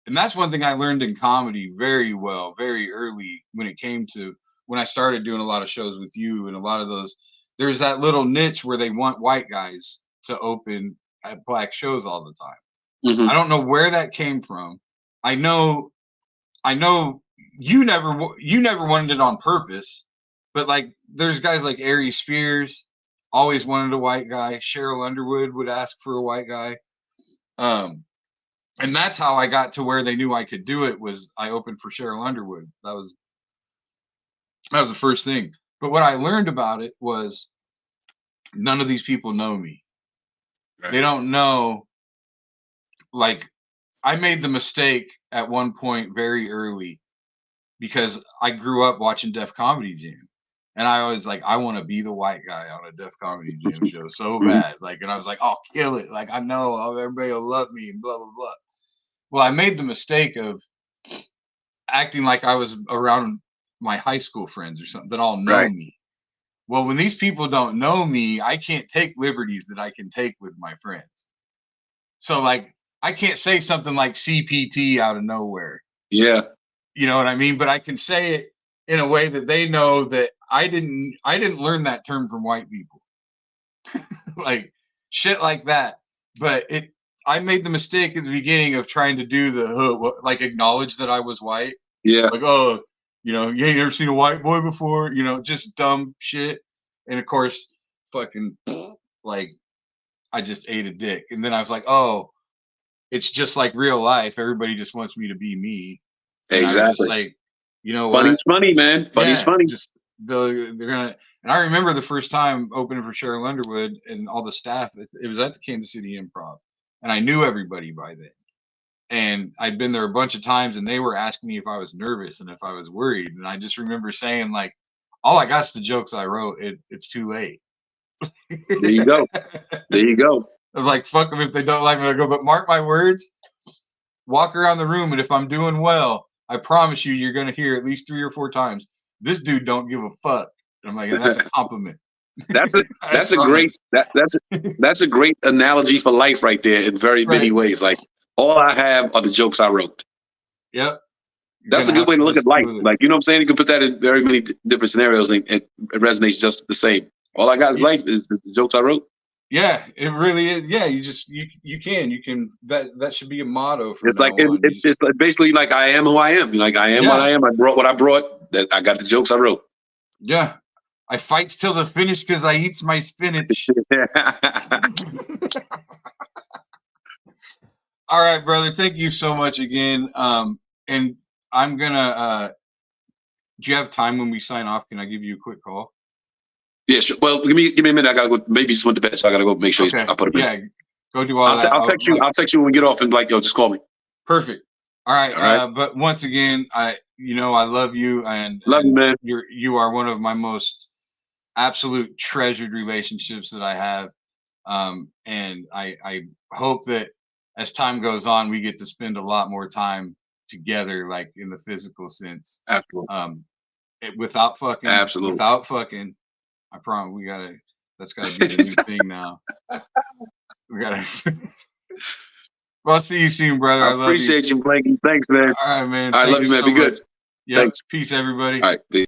And that's one thing I learned in comedy very well, very early when it came to when I started doing a lot of shows with you and a lot of those, there's that little niche where they want white guys to open at black shows all the time. Mhm. I don't know where that came from. I know you never wanted it on purpose, but like there's guys like Ari Spears always wanted a white guy. Cheryl Underwood would ask for a white guy. And that's how I got to where they knew I could do it, was I opened for Cheryl Underwood. That was the first thing. But what I learned about it was none of these people know me. Right. They don't know. Like, I made the mistake at one point very early because I grew up watching Def Comedy Jam. And I was like, I want to be the white guy on a Def Comedy Jam show so bad. Like, and I was like, I'll kill it. Like, I know everybody will love me and blah, blah, blah. Well, I made the mistake of acting like I was around my high school friends or something that all know Right. me. Well, when these people don't know me, I can't take liberties that I can take with my friends. So, like, I can't say something like CPT out of nowhere. Yeah. You know what I mean? But I can say it in a way that they know that I didn't learn that term from white people. Like shit like that. But I made the mistake at the beginning of trying to do like acknowledge that I was white. Yeah. Like, oh, you ain't ever seen a white boy before, just dumb shit. And of course, fucking like I just ate a dick. And then I was like, oh, it's just like real life. Everybody just wants me to be me. And I was just Exactly. like, Funny's what? funny, man. Funny's funny. Just they're gonna. And I remember the first time opening for Cheryl Underwood and all the staff. It was at the Kansas City Improv, and I knew everybody by then. And I'd been there a bunch of times, and they were asking me if I was nervous and if I was worried. And I just remember saying, like, all I got's the jokes I wrote. It's too late. There you go. There you go. I was like, fuck them if they don't like me. I go, but mark my words. Walk around the room, and if I'm doing well, I promise you're gonna hear at least 3 or 4 times, this dude don't give a fuck. And I'm like, and that's a compliment. That's a great analogy for life right there in very many ways. Like, all I have are the jokes I wrote. Yep. That's a good way to look at life. Like, you know what I'm saying? You can put that in very many different scenarios, and it resonates just the same. All I got is life is the jokes I wrote. Yeah, it really is. Yeah, you can that should be a motto for it's like it's like basically like I am who I am. Like, I am what I am. I brought what I brought. That I got the jokes I wrote. Yeah. I fights till the finish because I eats my spinach. All right, brother. Thank you so much again. And I'm gonna do you have time when we sign off? Can I give you a quick call? Yeah, sure. Well, give me a minute. I gotta go. Maybe just went to bed, so I gotta go make sure I put him in. Yeah, go do all that. I'll text you. I'll text you when we get off, and like, yo, just call me. Perfect. All right. All right. But once again, I love you, and Love you, man. You are one of my most absolute treasured relationships that I have. And I hope that as time goes on, we get to spend a lot more time together, like in the physical sense. Absolutely. Without fucking. Absolutely. Without fucking. I promise that's gotta be the new thing now. We gotta. Well, I'll see you soon, brother. I love appreciate you, Blakey. Thanks, man. All right, man. I love you, man. Be good. Yep. Thanks. Peace, everybody. All right.